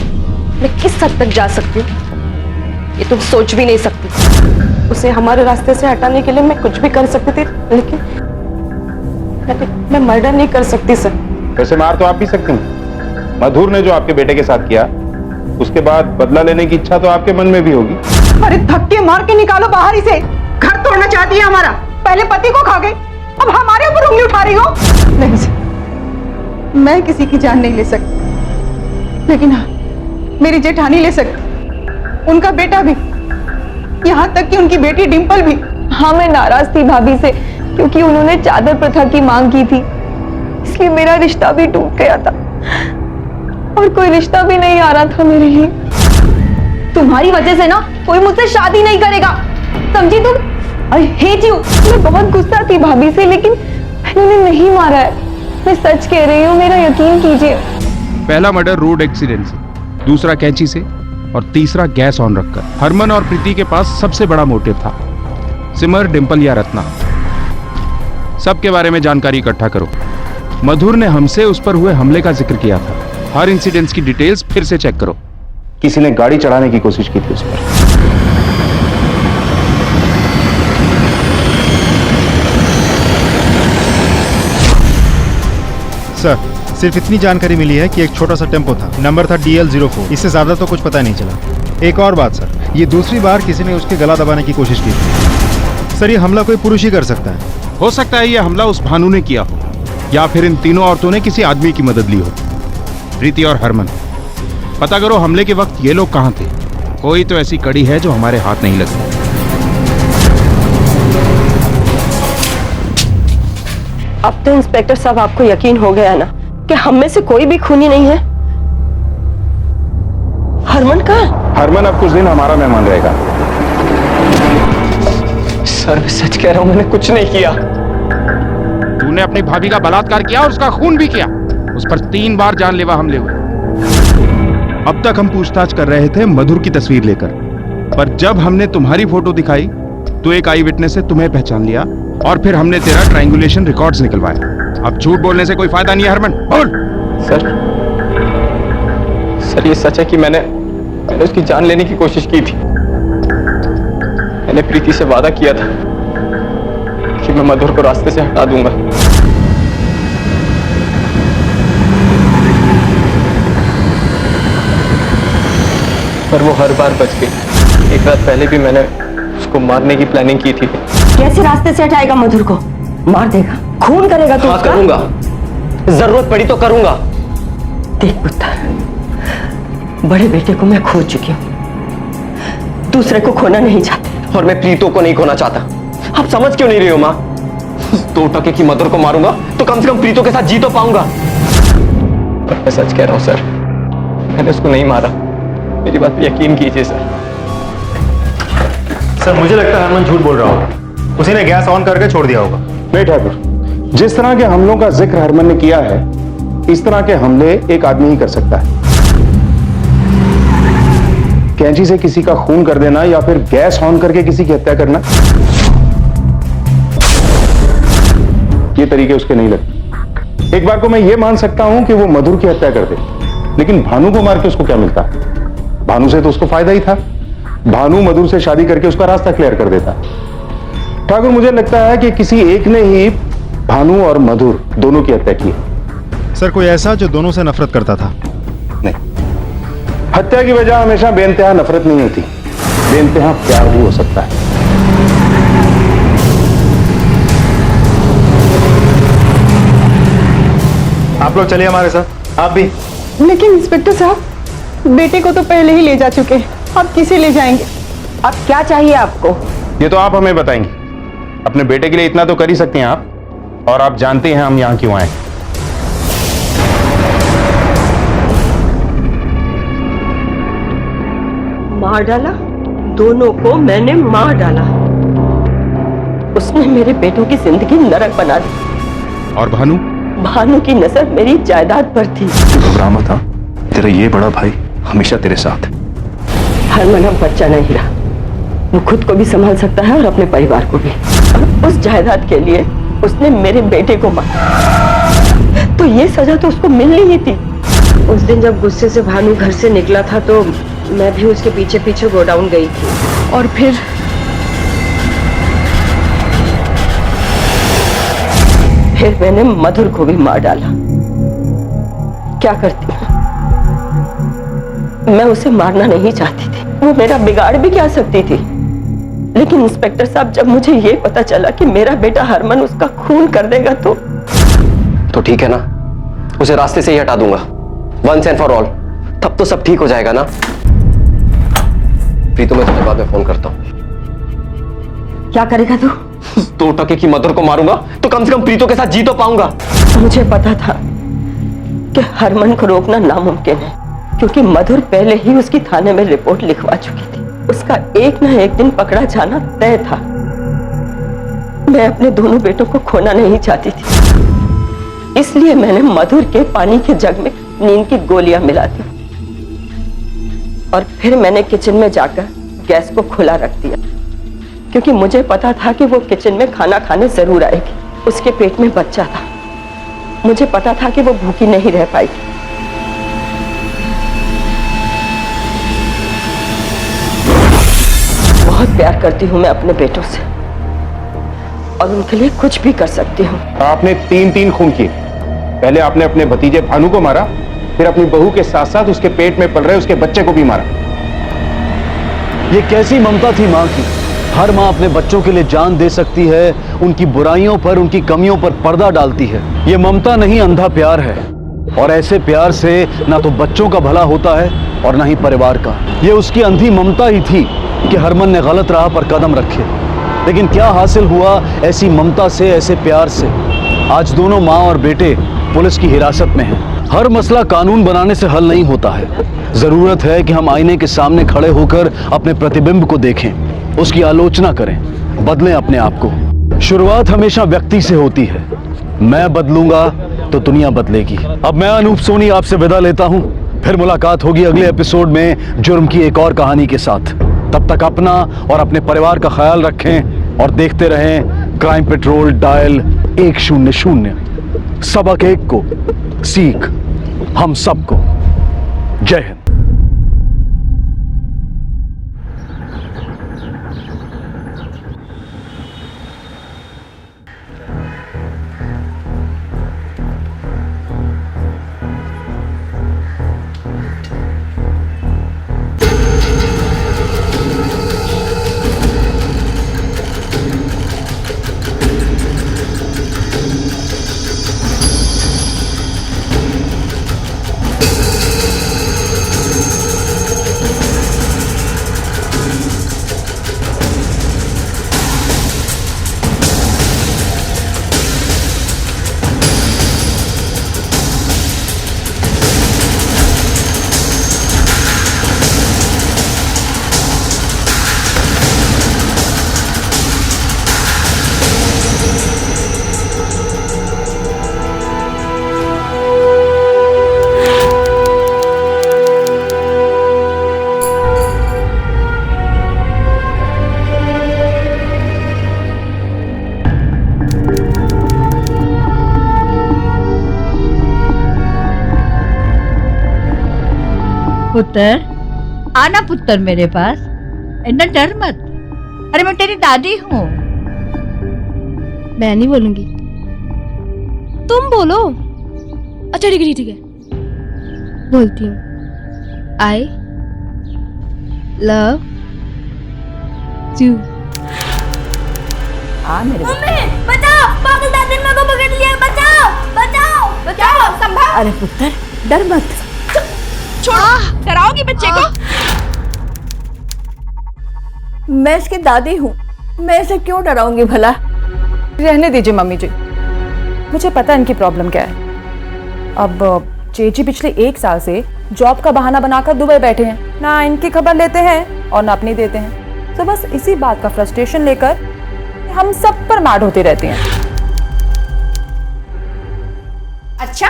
मैं किस हद तक जा सकती हूँ ये तुम सोच भी नहीं सकती। उसे हमारे रास्ते से हटाने के लिए मैं कुछ भी कर सकती थी, लेकिन मैं मर्डर नहीं कर सकती सर। वैसे मार तो आप भी सकते हैं। मधुर ने जो आपके बेटे के साथ किया, उसके बाद बदला लेने की इच्छा तो आपके मन में भी होगी। अरे धक्के मार के निकालो बाहर इसे। घर तोड़ना चाहती है हमारा। पहले पति को खा गई, अब हमारे ऊपर उंगली उठा रही हो। नहीं सर, मैं किसी की जान नहीं ले सकती, लेकिन हाँ मेरी जेठानी ले सकती, उनका बेटा भी, यहाँ तक कि उनकी बेटी डिंपल भी। हाँ, मैं नाराज थी भाभी से क्योंकि उन्होंने चादर प्रथा की मांग की थी, इसलिए मेरा रिश्ता भी टूट गया था और कोई रिश्ता भी नहीं आ रहा था मेरे लिए। तुम्हारी वजह से ना कोई मुझसे शादी नहीं करेगा, समझी तुम? I hate you. मैं बहुत गुस्सा थी भाभी से, लेकिन मैंने उन्हें नहीं मारा है। मैं सच कह रही हूँ, मेरा यकीन कीजिए। पहला मर्डर रोड एक्सीडेंट से, दूसरा कैंची से और तीसरा गैस ऑन रखकर। हरमन और प्रीति के पास सबसे बड़ा मोटिव था, सिमर, डिंपल या रत्ना। सबके बारे में जानकारी इकट्ठा करो। मधुर ने हमसे उस पर हुए हमले का जिक्र किया था। हर इंसिडेंट्स की डिटेल्स फिर से चेक करो। किसी ने गाड़ी चढ़ाने की कोशिश की थी उस पर। सर, सिर्फ इतनी जानकारी मिली है कि एक छोटा सा टेम्पो था, नंबर था DL04। इससे ज्यादा तो कुछ पता नहीं चला। एक और बात सर, ये दूसरी बार किसी ने उसके गला दबाने की कोशिश की थी। सर, ये हमला कोई पुरुष ही कर सकता है। हो सकता है यह हमला उस भानु ने किया हो, या फिर इन तीनों औरतों ने किसी आदमी की मदद ली हो। प्रीति और हरमन, पता करो हमले के वक्त ये लोग कहां थे। कोई तो ऐसी कड़ी है जो हमारे हाथ नहीं लगती। अब तो इंस्पेक्टर साहब आपको यकीन हो गया ना कि हम में से कोई भी खूनी नहीं है। हरमन कहाँ? हरमन अब कुछ दिन हमारा मेहमान रहेगा। सर मैं सच कह रहा हूं, मैंने कुछ नहीं किया। तूने अपनी भाभी का बलात्कार किया और उसका खून भी किया। उस पर 3 बार जानलेवा हमले हुए। अब तक हम पूछताछ कर रहे थे मधुर की तस्वीर लेकर, पर जब हमने तुम्हारी फोटो दिखाई तो एक आई विटनेस से तुम्हें पहचान लिया और फिर हमने तेरा ट्रायंगुलेशन रिकॉर्ड्स निकलवाए। अब झूठ बोलने से कोई फायदा नहीं है हरमन, बोल। सर ये सच है कि मैंने उसकी जान लेने की कोशिश की थी। मैंने प्रीति से वादा किया था कि मैं मधुर को रास्ते से हटा दूंगा। पर वो हर बार बच गई। एक रात पहले भी मैंने उसको मारने की प्लानिंग की थी। कैसे रास्ते से हटाएगा मधुर को? मार देगा, खून करेगा तू? हाँ करूंगा, जरूरत पड़ी तो करूंगा। देख पुत्र, बड़े बेटे को मैं खो चुकी हूँ, दूसरे को खोना नहीं चाहती। और मैं प्रीतों को नहीं खोना चाहता। आप समझ क्यों नहीं रही हो माँ? 2% की मधुर को मारूंगा तो कम से कम प्रीतों के साथ जी तो पाऊंगा। मैं सच कह रहा हूं सर, मैंने उसको नहीं मारा, मेरी बात पे यकीन कीजिए सर। सर मुझे लगता है हरमन झूठ बोल रहा होगा, उसी ने गैस ऑन करके छोड़ दिया होगा। नहीं ठाकुर, जिस तरह के हमलों का जिक्र हरमन ने किया है, इस तरह के हमले एक आदमी ही कर सकता है। कैंची से किसी का खून कर देना या फिर गैस ऑन करके किसी की हत्या करना, ये तरीके उसके नहीं लगते। एक बार को मैं ये मान सकता हूं कि वो मधुर की हत्या कर दे, लेकिन भानु को मार के उसको क्या मिलता? भानु से तो उसको फायदा ही था। भानु मधुर से शादी करके उसका रास्ता क्लियर कर देता। ठाकुर, मुझे लगता है कि किसी एक ने ही भानु और मधुर दोनों की हत्या की। सर कोई ऐसा जो दोनों से नफरत करता था? नहीं, हत्या की वजह हमेशा बेइंतहा नफरत नहीं होती, बेइंतहा प्यार भी हो सकता है। आप लोग चलिए हमारे साथ, आप भी। लेकिन इंस्पेक्टर साहब, बेटे को तो पहले ही ले जा चुके हैं, अब किसे ले जाएंगे? अब क्या चाहिए आपको? ये तो आप हमें बताएंगे। अपने बेटे के लिए इतना तो कर ही सकते हैं आप, और आप जानते हैं हम यहां क्यों आए। मार डाला? दोनों को मैंने मार डाला। उसने मेरे बेटों की जिंदगी नरक बना दी। और भानु? भानु की नजर मेरी जायदाद पर थी। घबरा मत, तेरा ये बड़ा भाई हमेशा तेरे साथ। हरमन अब बच्चा नहीं रहा, वो खुद को भी संभाल सकता है और अपने परिवार को भी। और उस जायदाद के लिए उसने मेरे बेटे को मारा, तो ये सजा तो उसको मिलनी ही थी। उस दिन जब गुस्से से भानु घर से निकला था तो मैं भी उसके पीछे पीछे गोडाउन गई थी। और फिर मैंने मधुर को भी मार डाला। क्या करती? मैं उसे मारना नहीं चाहती थी, वो मेरा बिगाड़ भी क्या सकती थी। लेकिन इंस्पेक्टर साहब, जब मुझे ये पता चला कि मेरा बेटा हरमन उसका खून कर देगा तो ठीक है ना, उसे रास्ते से ही हटा दूंगा वंस एंड फॉर ऑल, तब तो सब ठीक हो जाएगा ना। प्रीतो, मैं तुम्हें बाद में फोन करता हूं। क्या करेगा तू? 2% की मधुर को मारूंगा तो कम से कम प्रीतो के साथ जी तो पाऊंगा। मुझे पता था कि हरमन को रोकना नामुमकिन है, क्योंकि मधुर पहले ही उसकी थाने में रिपोर्ट लिखवा चुकी थी। उसका एक न एक दिन पकड़ा जाना तय था। मैं अपने दोनों बेटों को खोना नहीं चाहती थी, इसलिए मैंने मधुर के पानी के जग में नींद की गोलियां मिला दी और फिर मैंने किचन में जाकर गैस को खुला रख दिया, क्योंकि मुझे पता था कि वो किचन में खाना खाने जरूर आएगी। उसके पेट में बच्चा था, मुझे पता था कि वो भूखी नहीं रह पाएगी। बहुत प्यार करती हूँ मैं अपने बेटों से और उनके लिए कुछ भी कर सकती हूँ। आपने 3 खून किए। पहले आपने अपने भतीजे भानु को मारा, फिर अपनी बहू के साथ साथ उसके पेट में पल रहे उसके बच्चे को भी मारा। ये कैसी ममता थी मां की? हर मां अपने बच्चों के लिए जान दे सकती है, उनकी बुराइयों पर, उनकी कमियों पर पर्दा डालती है। ये ममता नहीं, अंधा प्यार है। और ऐसे प्यार से ना तो बच्चों का भला होता है और ना ही परिवार का। ये उसकी अंधी ममता ही थी कि हरमन ने गलत राह पर कदम रखे। लेकिन क्या हासिल हुआ ऐसी ममता से, ऐसे प्यार से? आज दोनों माँ और बेटे पुलिस की हिरासत में हैं। हर मसला कानून बनाने से हल नहीं होता है। जरूरत है कि हम आईने के सामने खड़े होकर अपने प्रतिबिंब को देखें, उसकी आलोचना करें, बदलें अपने आप को। शुरुआत हमेशा व्यक्ति से होती है। मैं बदलूंगा तो दुनिया बदलेगी। अब मैं अनूप सोनी आपसे विदा लेता हूं। फिर मुलाकात होगी अगले एपिसोड में जुर्म की एक और कहानी के साथ। तब तक अपना और अपने परिवार का ख्याल रखें और देखते रहें क्राइम पेट्रोल डायल 100। सबक एक को, सीख हम सबको। जय हिंद। पुत्र, आना पुत्र मेरे पास। इतना डर मत। अरे मैं तेरी दादी हूँ। मैं नहीं बोलूंगी, तुम बोलो। अच्छा ठीक है ठीक है, बोलती हूँ। I love you. हाँ मेरे मम्मी बचाओ, पागल दादी ने मेरे को पकड़ लिया। बचाओ बचाओ बचाओ, संभाल। अरे पुत्र डर मत। छोड़ो, डराओगी बच्चे को? मैं इसकी दादी हूँ, मैं इसे क्यों डराऊंगी भला? रहने दीजिए मम्मी जी, मुझे पता है इनकी प्रॉब्लम क्या है। अब चेची पिछले 1 साल से जॉब का बहाना बनाकर दुबई बैठे हैं, ना इनकी खबर लेते हैं और ना अपनी देते हैं। तो बस इसी बात का फ्रस्ट्रेशन लेकर हम सब पर मार होती रहती हैं। अच्छा,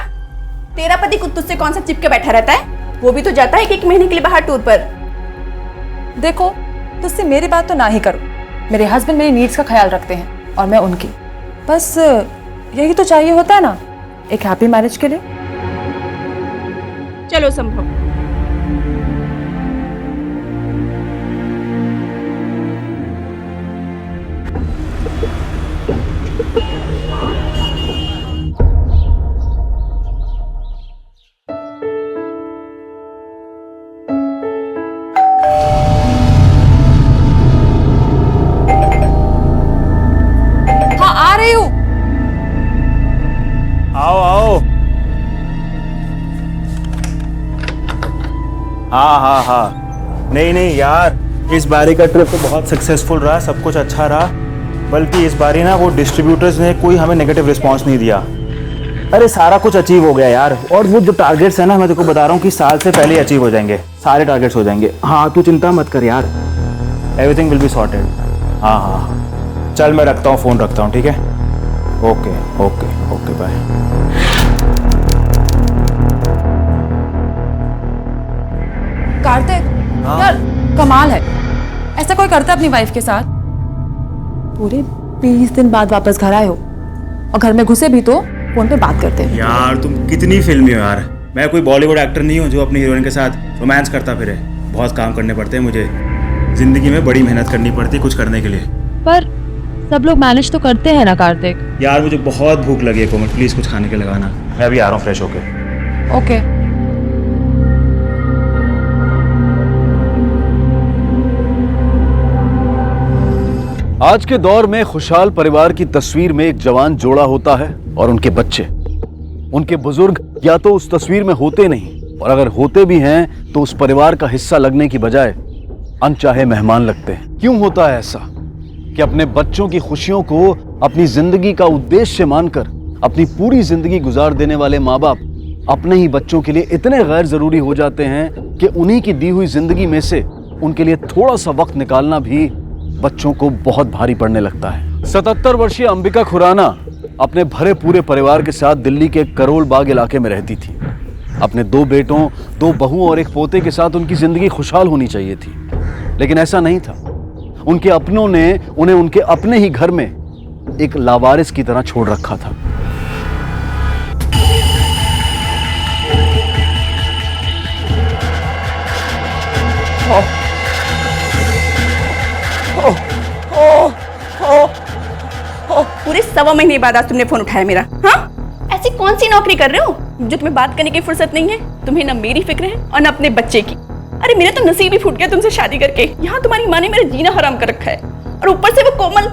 तेरा पति कुत्तू से कौन सा चिपके बैठा रहता है? वो भी तो जाता है 1 महीने के लिए बाहर टूर पर। देखो, तुझसे मेरी बात तो ना ही करो। मेरे हस्बैंड मेरी नीड्स का ख्याल रखते हैं और मैं उनकी। बस यही तो चाहिए होता है ना एक हैप्पी मैरिज के लिए। चलो संभव। हाँ आ रही हूँ। आओ आओ। हाँ हाँ हाँ, नहीं नहीं यार, इस बारी का ट्रिप तो बहुत सक्सेसफुल रहा, सब कुछ अच्छा रहा। बल्कि इस बारी ना वो डिस्ट्रीब्यूटर्स ने कोई हमें नेगेटिव रिस्पांस नहीं दिया। अरे सारा कुछ अचीव हो गया यार। और वो जो टारगेट्स है ना, मैं तेरे को बता रहा हूँ कि साल से पहले अचीव हो जाएंगे, सारे टारगेट्स हो जाएंगे। हाँ तू चिंता मत कर यार, एवरीथिंग विल बी सॉर्टेड। हाँ हाँ चल मैं रखता हूँ, फ़ोन रखता हूँ, ठीक है? Okay okay okay bye. Kartik यार कमाल है, ऐसा कोई करता है अपनी वाइफ के साथ? पूरे 20 दिन बाद वापस घर आए हो और घर में घुसे भी तो फोन पे बात करते हैं। यार तुम कितनी फिल्मी हो यार। मैं कोई बॉलीवुड एक्टर नहीं हूँ जो अपनी हीरोइन के साथ रोमांस करता फिरे। बहुत काम करने पड़ते हैं मुझे, जिंदगी में बड़ी मेहनत करनी पड़ती है कुछ करने के लिए। पर सब लोग मैनेज तो करते हैं ना कार्तिक। यार मुझे बहुत भूख लगी है कोमल, प्लीज कुछ खाने के लगाना। मैं अभी आ रहा हूँ फ्रेश होके। ओके। आज के दौर में खुशहाल परिवार की तस्वीर में एक जवान जोड़ा होता है और उनके बच्चे। उनके बुजुर्ग या तो उस तस्वीर में होते नहीं, और अगर होते भी हैं तो उस परिवार का हिस्सा लगने की बजाय अनचाहे मेहमान लगते हैं। क्यों होता है ऐसा कि अपने बच्चों की खुशियों को अपनी जिंदगी का उद्देश्य मानकर अपनी पूरी जिंदगी गुजार देने वाले माँ बाप अपने ही बच्चों के लिए इतने गैर जरूरी हो जाते हैं कि उन्हीं की दी हुई जिंदगी में से उनके लिए थोड़ा सा वक्त निकालना भी बच्चों को बहुत भारी पड़ने लगता है। 77 वर्षीय अंबिका खुराना अपने भरे पूरे परिवार के साथ दिल्ली के करोल बाग इलाके में रहती थी। अपने 2 बेटों, 2 बहुओं और एक पोते के साथ उनकी जिंदगी खुशहाल होनी चाहिए थी, लेकिन ऐसा नहीं था। उनके अपनों ने उन्हें उनके अपने ही घर में एक लावारिस की तरह छोड़ रखा था। पूरे 1.25 महीने बाद आज तुमने फोन उठाया मेरा। हाँ, ऐसी कौन सी नौकरी कर रहे हो जो तुम्हें बात करने की फुर्सत नहीं है? तुम्हें ना मेरी फिक्र है और ना अपने बच्चे की। अरे मेरा तो नसीब ही फूट गया तुमसे शादी करके। यहाँ तुम्हारी माँ ने मेरा जीना हराम कर रखा है, और ऊपर से वो कोमल।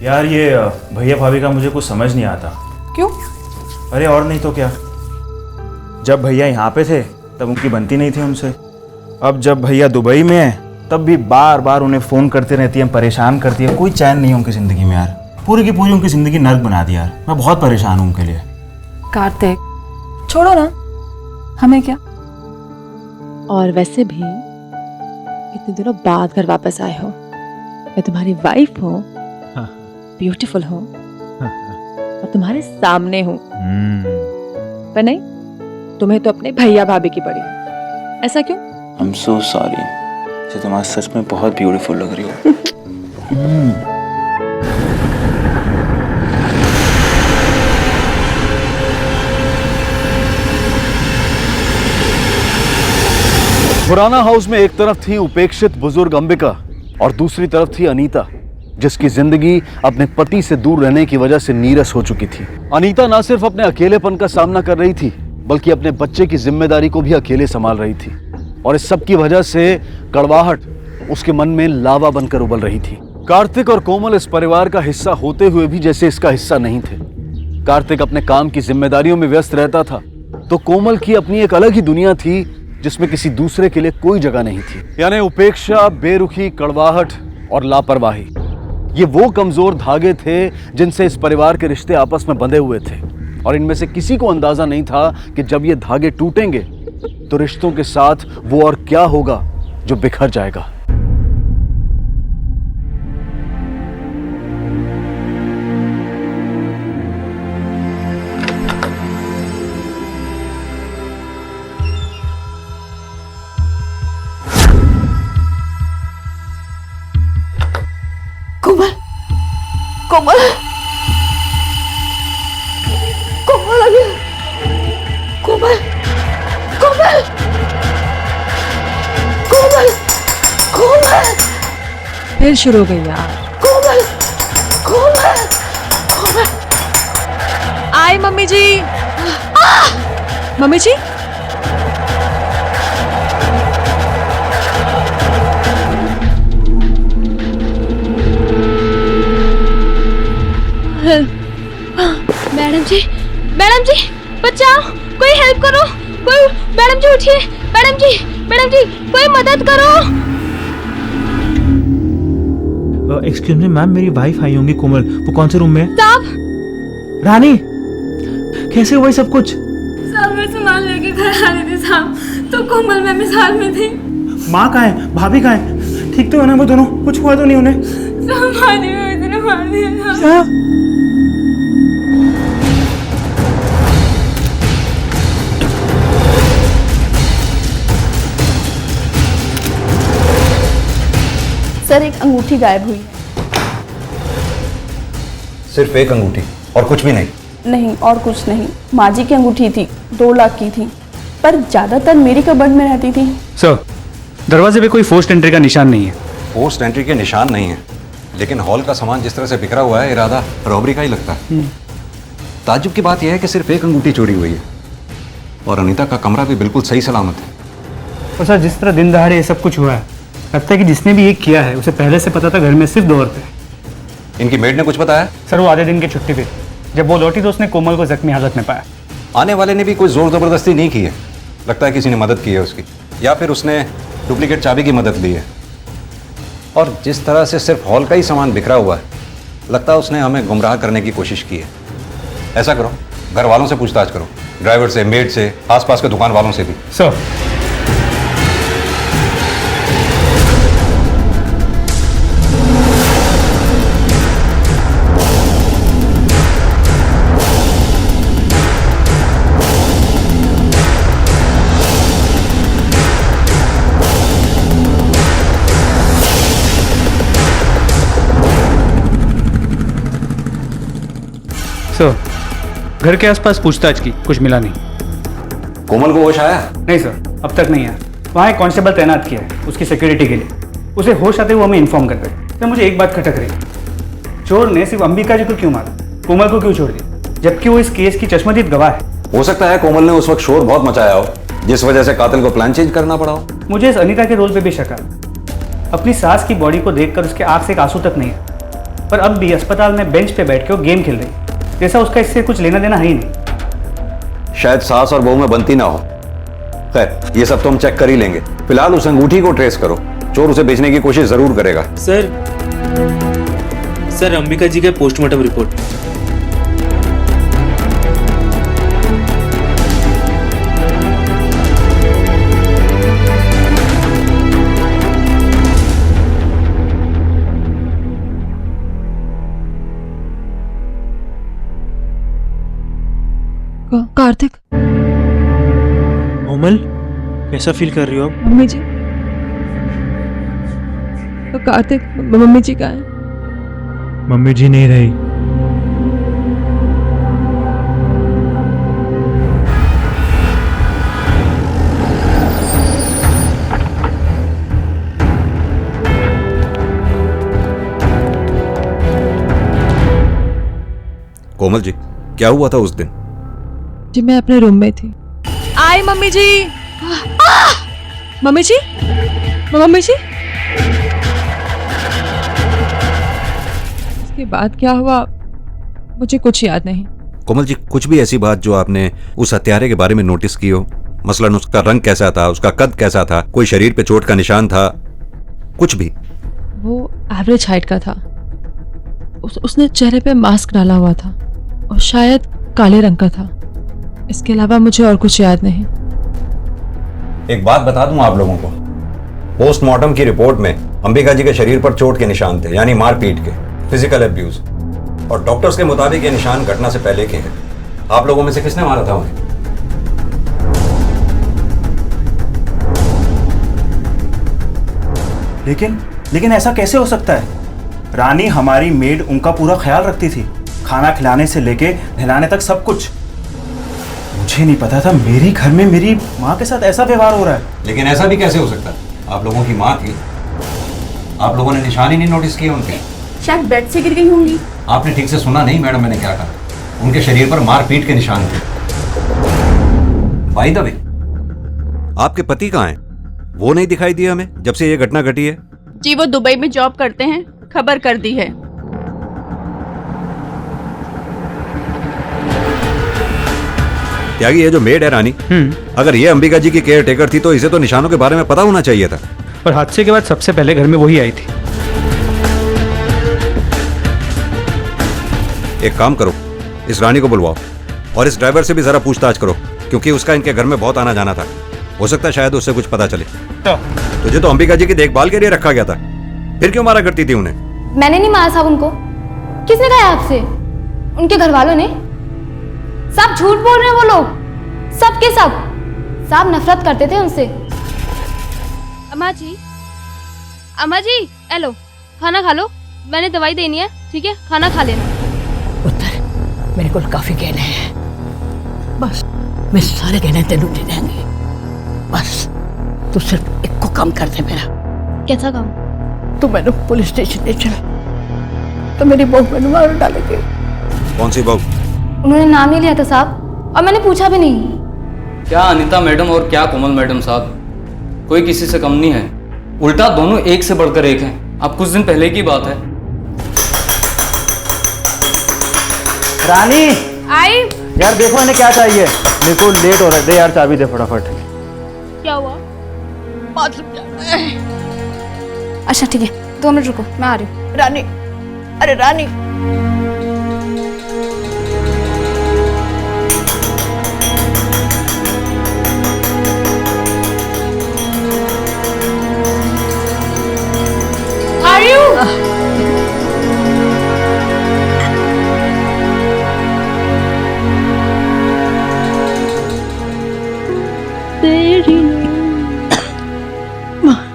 यार ये भैया भाभी का मुझे कुछ समझ नहीं आता। क्यों? अरे और नहीं तो क्या, जब भैया यहाँ पे थे तब उनकी बनती नहीं थी उनसे। अब जब भैया दुबई में है तब भी बार बार उन्हें फ़ोन करती रहती है, परेशान करती है। कोई चैन नहीं है उनकी ज़िंदगी में यार, पूरी की पूरी उनकी ज़िंदगी नर्क बना दी यार। मैं बहुत परेशान हूँ उनके लिए। कार्तिक छोड़ो ना, हमें क्या। और वैसे भी इतने दिनों बाद घर वापस आए हो, मैं तुम्हारी वाइफ हूँ, ब्यूटीफुल हूँ और तुम्हारे सामने हूँ, पर नहीं, तुम्हें तो अपने भैया भाभी की पड़ी है। ऐसा क्यों? आई एम सो सॉरी, जो तुम आज सच में बहुत ब्यूटीफुल लग रही हो। पुराना हाउस में एक तरफ थी उपेक्षित बुजुर्ग अंबिका और दूसरी तरफ थी अनीता, जिसकी जिंदगी अपने पति से दूर रहने की वजह से नीरस हो चुकी थी। अनीता न सिर्फ अपने अकेलेपन का सामना कर रही थी, बल्कि अपने बच्चे की जिम्मेदारी को भी अकेले संभाल रही थी। और इस सब की वजह से कड़वाहट उसके मन में लावा बनकर उबल रही थी। कार्तिक और कोमल इस परिवार का हिस्सा होते हुए भी जैसे इसका हिस्सा नहीं थे। कार्तिक अपने काम की जिम्मेदारियों में व्यस्त रहता था, तो कोमल की अपनी एक अलग ही दुनिया थी जिसमें किसी दूसरे के लिए कोई जगह नहीं थी। यानी उपेक्षा, बेरुखी, कड़वाहट और लापरवाही, ये वो कमजोर धागे थे जिनसे इस परिवार के रिश्ते आपस में बंधे हुए थे। और इनमें से किसी को अंदाजा नहीं था कि जब ये धागे टूटेंगे तो रिश्तों के साथ वो और क्या होगा जो बिखर जाएगा। कोमल, कोमल, कोमल आ गया। कोमल, कोमल, कोमल, कोमल। फिर शुरू हो गई यार। कोमल, कोमल, कोमल। आए मम्मी जी। मम्मी जी, मैडम जी बचाओ, कोई हेल्प करो, कोई। मैडम जी उठिए, मैडम जी कोई मदद करो। एक्सक्यूज मी मैम, मेरी वाइफ आई होंगी कोमल, वो कौन से रूम में है? साहब, रानी, कैसे हुआ ये सब कुछ? साहब मैं सामान लेके घर आ रही थी साहब, तो कोमल मैम इस हाल में थी। माँ कहाँ है, भाभी कहाँ है? ठीक तो है ना वो दोनों? कुछ हुआ तो नहीं उन्हें? साहब मार दिया। सर, एक अंगूठी गायब हुई है। सिर्फ एक अंगूठी और कुछ भी नहीं? नहीं, और कुछ नहीं। माँ जी की अंगूठी थी, 2 लाख की थी, पर ज्यादातर मेरी कबर्ड में रहती थी। सर, दरवाजे पे कोई फोर्स्ड एंट्री का निशान नहीं है। फोर्स्ड एंट्री के निशान नहीं है, लेकिन हॉल का सामान जिस तरह से बिखरा हुआ है, इरादा रॉबरी का ही लगता है। ताज्जुब की बात यह है कि सिर्फ एक अंगूठी चोरी हुई है और अनीता का कमरा भी बिल्कुल सही सलामत है। और सर, जिस तरह दिन दहाड़े ये सब कुछ हुआ है, लगता है कि जिसने भी ये किया है उसे पहले से पता था घर में सिर्फ 2 औरतें। इनकी मेड ने कुछ बताया? सर, वो आधे दिन की छुट्टी पे, जब वो लौटी तो उसने कोमल को जख्मी हालत में पाया। आने वाले ने भी कोई जोर जबरदस्ती नहीं की है, लगता है किसी ने मदद की है उसकी, या फिर उसने डुप्लीकेट चाबी की मदद ली है। और जिस तरह से सिर्फ हॉल का ही सामान बिखरा हुआ है, लगता है उसने हमें गुमराह करने की कोशिश की है। ऐसा करो, घर वालों से पूछताछ करो, ड्राइवर से, मेड से, आसपास के दुकान वालों से भी। सर, घर के आसपास पूछताछ की, कुछ मिला नहीं। कोमल को होश आया? नहीं सर, अब तक नहीं आया। वहाँ एक कांस्टेबल तैनात किया है उसकी सिक्योरिटी के लिए, उसे होश आते हुए हमें इन्फॉर्म कर रहे। सर, मुझे एक बात खटक रही, चोर ने सिर्फ अंबिका जी को क्यों मारा, कोमल को क्यों छोड़ दिया, जबकि वो इस केस की चश्मदीद गवाह है। हो सकता है कोमल ने उस वक्त शोर बहुत मचाया हो, जिस वजह से कातिल को प्लान चेंज करना पड़ा हो। मुझे इस अनीता के रोल पे भी शक है। अपनी सास की बॉडी को देखकर उसके आंख से एक आंसू तक नहीं है, पर अब भी अस्पताल में बेंच पे बैठ के वो गेम खेल रही, जैसा उसका इससे कुछ लेना देना है ही नहीं। शायद सास और बहू में बनती ना हो। खैर, ये सब तो हम चेक कर ही लेंगे। फिलहाल उस अंगूठी को ट्रेस करो, चोर उसे बेचने की कोशिश जरूर करेगा। सर अंबिका जी का पोस्टमार्टम रिपोर्ट। कार्तिक, कोमल, कैसा फील कर रही हो आप? मम्मी जी, कार्तिक, मम्मी जी कहाँ है? मम्मी जी नहीं रही। कोमल जी, क्या हुआ था उस दिन? जी मैं अपने रूम में थी। आई mummy ji. Mummy ji, mummy जी। इसके बाद क्या हुआ मुझे कुछ याद नहीं। कोमल जी, कुछ भी ऐसी बात जो आपने उस हत्यारे के बारे में नोटिस की हो? मसलन उसका रंग कैसा था, उसका कद कैसा था, कोई शरीर पे चोट का निशान था, कुछ भी? वो एवरेज हाइट का था। उसने चेहरे पे मास्क डाला हुआ था और शायद काले रंग का था। इसके अलावा मुझे और कुछ याद नहीं। एक बात बता दूं आप लोगों को, पोस्टमार्टम की रिपोर्ट में अंबिका जी के शरीर पर चोट के निशान थे, यानी मारपीट के, फिजिकल अब्यूज। और डॉक्टर्स के मुताबिक ये निशान घटना से पहले के हैं। आप लोगों में से किसने मारा था उन्हें? लेकिन ऐसा कैसे हो सकता है? रानी हमारी मेड उनका पूरा ख्याल रखती थी, खाना खिलाने से लेके नहलाने तक सब कुछ। मुझे नहीं पता था मेरे घर में मेरी माँ के साथ ऐसा व्यवहार हो रहा है। लेकिन ऐसा भी कैसे हो सकता है? आप लोगों की माँ थी, आप लोगों ने निशान ही नहीं नोटिस किए उनके? शायद बेड से गिर गई होंगी। आपने ठीक से सुना नहीं मैडम, मैंने क्या कहा? उनके शरीर पर मारपीट के निशान थे। बाय द वे, आपके पति कहाँ हैं? वो नहीं दिखाई दिया हमें जब से ये घटना घटी है। जी वो दुबई में जॉब करते हैं, खबर कर दी है। त्यागी, ये जो मेड है रानी, अगर ये अंबिका जी की केयर टेकर थी तो इसे तो निशानों के बारे में पता होना चाहिए था। और हादसे के बाद सबसे पहले घर में वही आई थी। एक काम करो, इस रानी को बुलवाओ और इस ड्राइवर से भी जरा पूछताछ करो, क्योंकि उसका इनके घर में बहुत आना जाना था। हो सकता है शायद उससे कुछ पता चले। तुझे तो अंबिका जी की देखभाल के लिए रखा गया था, फिर क्यों मारा करती थी उन्हें? मैंने नहीं मारा साहब उनको। किसने कहा आपसे? उनके घर वालों ने। सब झूठ बोल रहे हैं वो लोग, सब के सब। साहब नफरत करते थे उनसे। अम्मा जी, हेलो, खाना खा लो, मैंने दवाई देनी है, ठीक है? खाना खा लेना। मेरे को काफी गहने हैं, बस मैं सारे गहने तेनू दे देंगे। बस तू सिर्फ एक को काम कर दे मेरा। कैसा काम? तू मैंने पुलिस स्टेशन ले चल, तो मेरी बहू मैंने मार डालेगी। कौन सी बहू? उन्होंने नाम नहीं लिया था साहब, और मैंने पूछा भी नहीं। क्या अनीता मैडम और क्या कोमल मैडम साहब, कोई किसी से कम नहीं है, उल्टा दोनों एक से बढ़कर एक हैं। अब कुछ दिन पहले की बात है। रानी आई यार, देखो इन्हें क्या चाहिए। मेरे को लेट हो रहा है, दे यार चाबी दे फटाफट। क्या हुआ? बाथरूम जाना है। अच्छा ठीक है, 2 मिनट रुको, मैं आ रही हूँ। रानी, अरे रानी,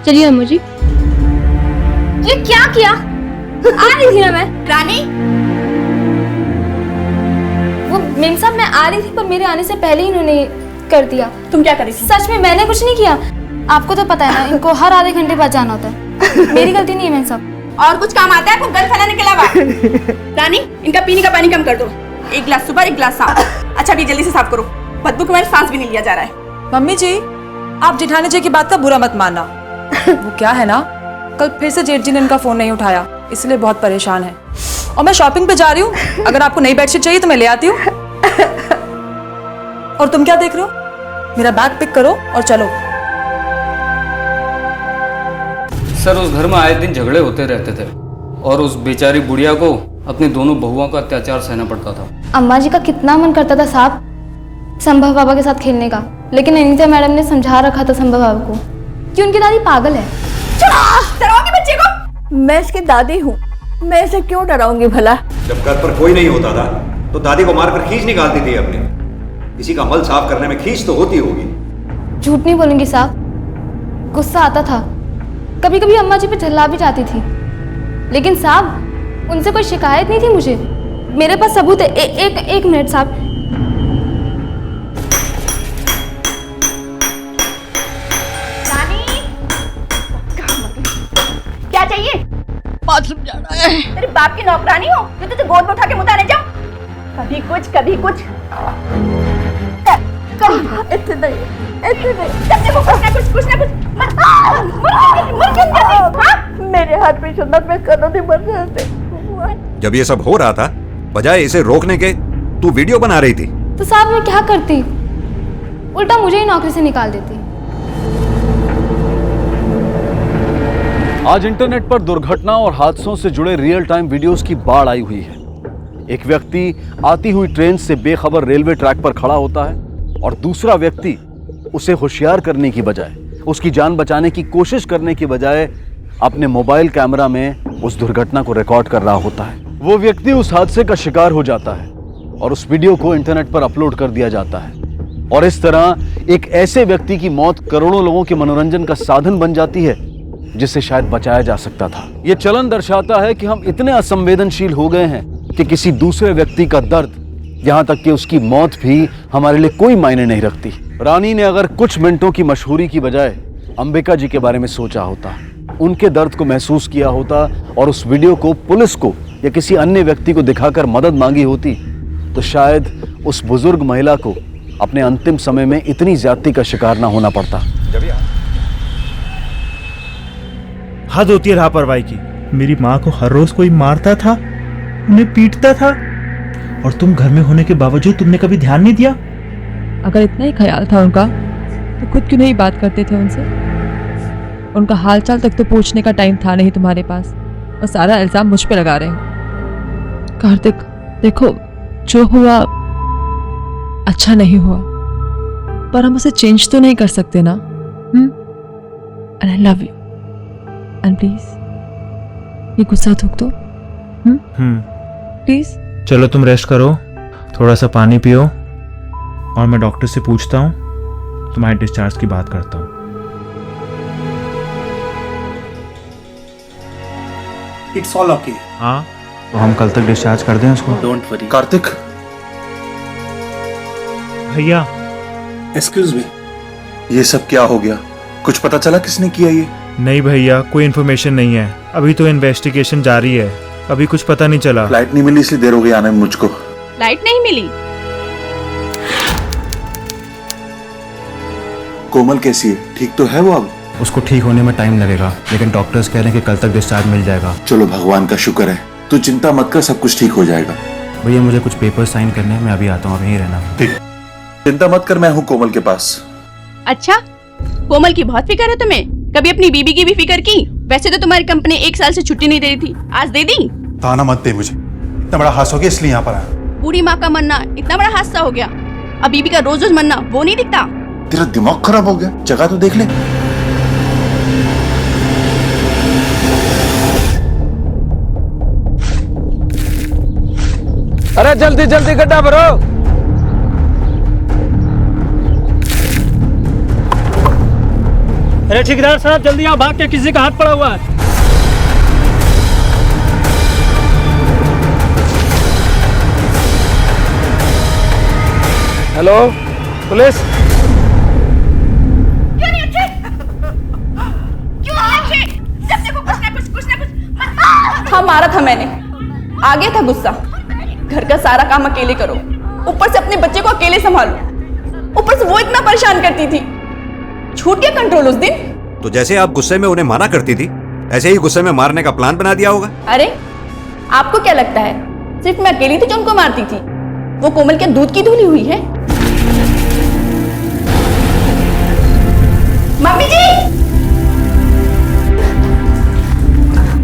चलिए अम्मा जी। ये क्या किया? आ रही थी ना मैं। रानी, वो मेम साहब मैं आ रही थी, पर मेरे आने से पहले ही इन्होंने कर दिया। तुम क्या करी थी? सच में मैंने कुछ नहीं किया। आपको तो पता है ना, इनको हर आधे घंटे बाद जाना होता है। मेरी गलती नहीं है मेम साहब। और कुछ काम आता है आपको गन फैलाने के अलावा? रानी, इनका पीने का पानी कम कर दो। 1 गिलास सुबह, 1 गिलास शाम। अच्छा भी जल्दी से साफ करो, बदबू के मेरे सांस भी नहीं लिया जा रहा है। मम्मी जी, आप जेठानी जी की बात का बुरा मत मानना। वो क्या है ना, कल फिर से जेठ जी ने इनका फोन नहीं उठाया, इसलिए बहुत परेशान है। और मैं शॉपिंग पे जा रही हूँ, अगर आपको नई बेडशीट चाहिए तो मैं ले आती हूँ। और तुम क्या देख रहे हो? मेरा बैग पिक करो और चलो। सर, उस घर में आए दिन झगड़े होते रहते थे और उस बेचारी बुढ़िया को अपनी दोनों बहुओं का अत्याचार सहना पड़ता था। अम्मा जी का कितना मन करता था साहब संभव बाबा के साथ खेलने का, लेकिन अनीता मैडम ने समझा रखा था संभव बाबा को कि उनकी दादी पागल है। डराओगी बच्चे को? मैं इसकी दादी हूँ, मैं इसे क्यों डराऊंगी भला? जब घर पर कोई नहीं होता था तो दादी को मारकर खींच निकालती थी अपने। किसी का मल साफ करने में खींच तो होती होगी। झूठ नहीं बोलूंगी साहब, गुस्सा आता था, कभी कभी अम्मा जी पे चिल्ला भी जाती थी, लेकिन साहब उनसे कोई शिकायत नहीं थी मुझे। मेरे पास सबूत है। एक मिनट साहब। क्या चाहिए? बाथरूम जाना है। तेरे बाप की नौकरानी हो जो तुझे गोद में उठा के मुताने जाओ? कभी कुछ इतने नहीं जब देखो कुछ ना कुछ मेरे हाथ में सुन्नत में कदों नहीं मर रहे थे। जब ये सब हो रहा था, बजाय इसे रोकने के तू वीडियो बना रही थी। तो साहब मैं क्या करती, उल्टा मुझे ही नौकरी से निकाल देती। आज इंटरनेट पर दुर्घटना और हादसों से जुड़े रियल टाइम वीडियोस की बाढ़ आई हुई है। एक व्यक्ति आती हुई ट्रेन से बेखबर रेलवे ट्रैक पर खड़ा होता है और दूसरा व्यक्ति उसे होशियार करने की बजाय, उसकी जान बचाने की कोशिश करने की बजाय अपने मोबाइल कैमरा में उस दुर्घटना को रिकॉर्ड कर रहा होता है। वो व्यक्ति उस हादसे का शिकार हो जाता है और उस वीडियो को इंटरनेट पर अपलोड कर दिया जाता है और इस तरह एक ऐसे व्यक्ति की मौत करोड़ों लोगों के मनोरंजन का साधन बन जाती है जिससे शायद बचाया जा सकता था। ये चलन दर्शाता है कि हम इतने असंवेदनशील हो गए हैं कि किसी दूसरे व्यक्ति का दर्द, यहाँ तक कि उसकी मौत भी हमारे लिए कोई मायने नहीं रखती। रानी ने अगर कुछ मिनटों की मशहूरी की बजाय अंबिका जी के बारे में सोचा होता, उनके दर्द को महसूस किया होता और उस वीडियो को पुलिस को या किसी अन्य व्यक्ति को दिखाकर मदद मांगी होती, तो शायद उस बुजुर्ग महिला को अपने अंतिम समय में इतनी ज्यादती का शिकार ना होना पड़ता। हद होती है लापरवाही की। मेरी माँ को हर रोज कोई मारता था, उन्हें पीटता था, और तुम घर में होने के बावजूद तुमने कभी ध्यान नहीं दिया। अगर इतना ही ख्याल था उनका तो खुद क्यों नहीं बात करते थे उनसे? उनका हालचाल तक तो पूछने का टाइम था नहीं तुम्हारे पास, और सारा इल्जाम मुझ पे लगा रहे हो। कार्तिक देखो, जो हुआ अच्छा नहीं हुआ, पर हम उसे चेंज तो नहीं कर सकते ना। And I love you, and please ये गुस्सा थूक दो प्लीज। चलो तुम रेस्ट करो, थोड़ा सा पानी पियो, और मैं डॉक्टर से पूछता हूँ, तुम्हारे डिस्चार्ज की बात करता हूँ। It's all okay. हाँ, तो हम कल तक डिस्चार्ज कर दें उसको। Don't worry. कार्तिक भैया, एक्सक्यूज मी, ये सब क्या हो गया? कुछ पता चला किसने किया ये? नहीं भैया, कोई इन्फॉर्मेशन नहीं है, अभी तो इन्वेस्टिगेशन जारी है, अभी कुछ पता नहीं चला। फ्लाइट नहीं मिली इसलिए देर हो गई आने में मुझको। लाइट नहीं मिली? कोमल कैसी है? ठीक तो है वो अब? उसको ठीक होने में टाइम लगेगा, लेकिन डॉक्टर्स कह रहे हैं कि कल तक डिस्चार्ज मिल जाएगा। चलो भगवान का शुक्र है, तू चिंता मत कर, सब कुछ ठीक हो जाएगा। भैया मुझे कुछ पेपर साइन करने हैं, मैं अभी आता हूँ, अब यहीं रहना। ठीक, चिंता मत कर, मैं हूँ कोमल के पास। अच्छा, कोमल की बहुत फिक्र है तुम्हें? कभी अपनी बीबी की भी फिक्र की? वैसे तो तुम्हारी कंपनी 1 साल से छुट्टी नहीं दे रही थी, आज दे दी? ताना मत दे मुझे, इतना बड़ा हादसा हो गया इसलिए यहाँ पर आया। बूढ़ी माँ का मरना इतना बड़ा हादसा हो गया, अब बीबी का रोज रोज मरना वो नहीं दिखता? तेरा दिमाग खराब हो गया, जगह तो देख ले। अरे जल्दी जल्दी गड्ढा भरो। अरे ठेकेदार साहब जल्दी आओ, भाग के किसी का हाथ पड़ा हुआ है। Hello police. क्यों नहीं अच्छे? क्यों अच्छे? जब देखो कुछ ना कुछ। हाँ, मारा था मैंने, आ गया था गुस्सा। घर का सारा काम अकेले करो, ऊपर से अपने बच्चे को अकेले संभालो, ऊपर से वो इतना परेशान करती थी। छूट गया कंट्रोल उस दिन। तो जैसे आप गुस्से में उन्हें मारा करती थी, ऐसे ही गुस्से में मारने का प्लान बना दिया होगा। अरे आपको क्या लगता है सिर्फ मैं अकेली थी जो उनको मारती थी? वो कोमल के दूध की धुली हुई है। मम्मी जी!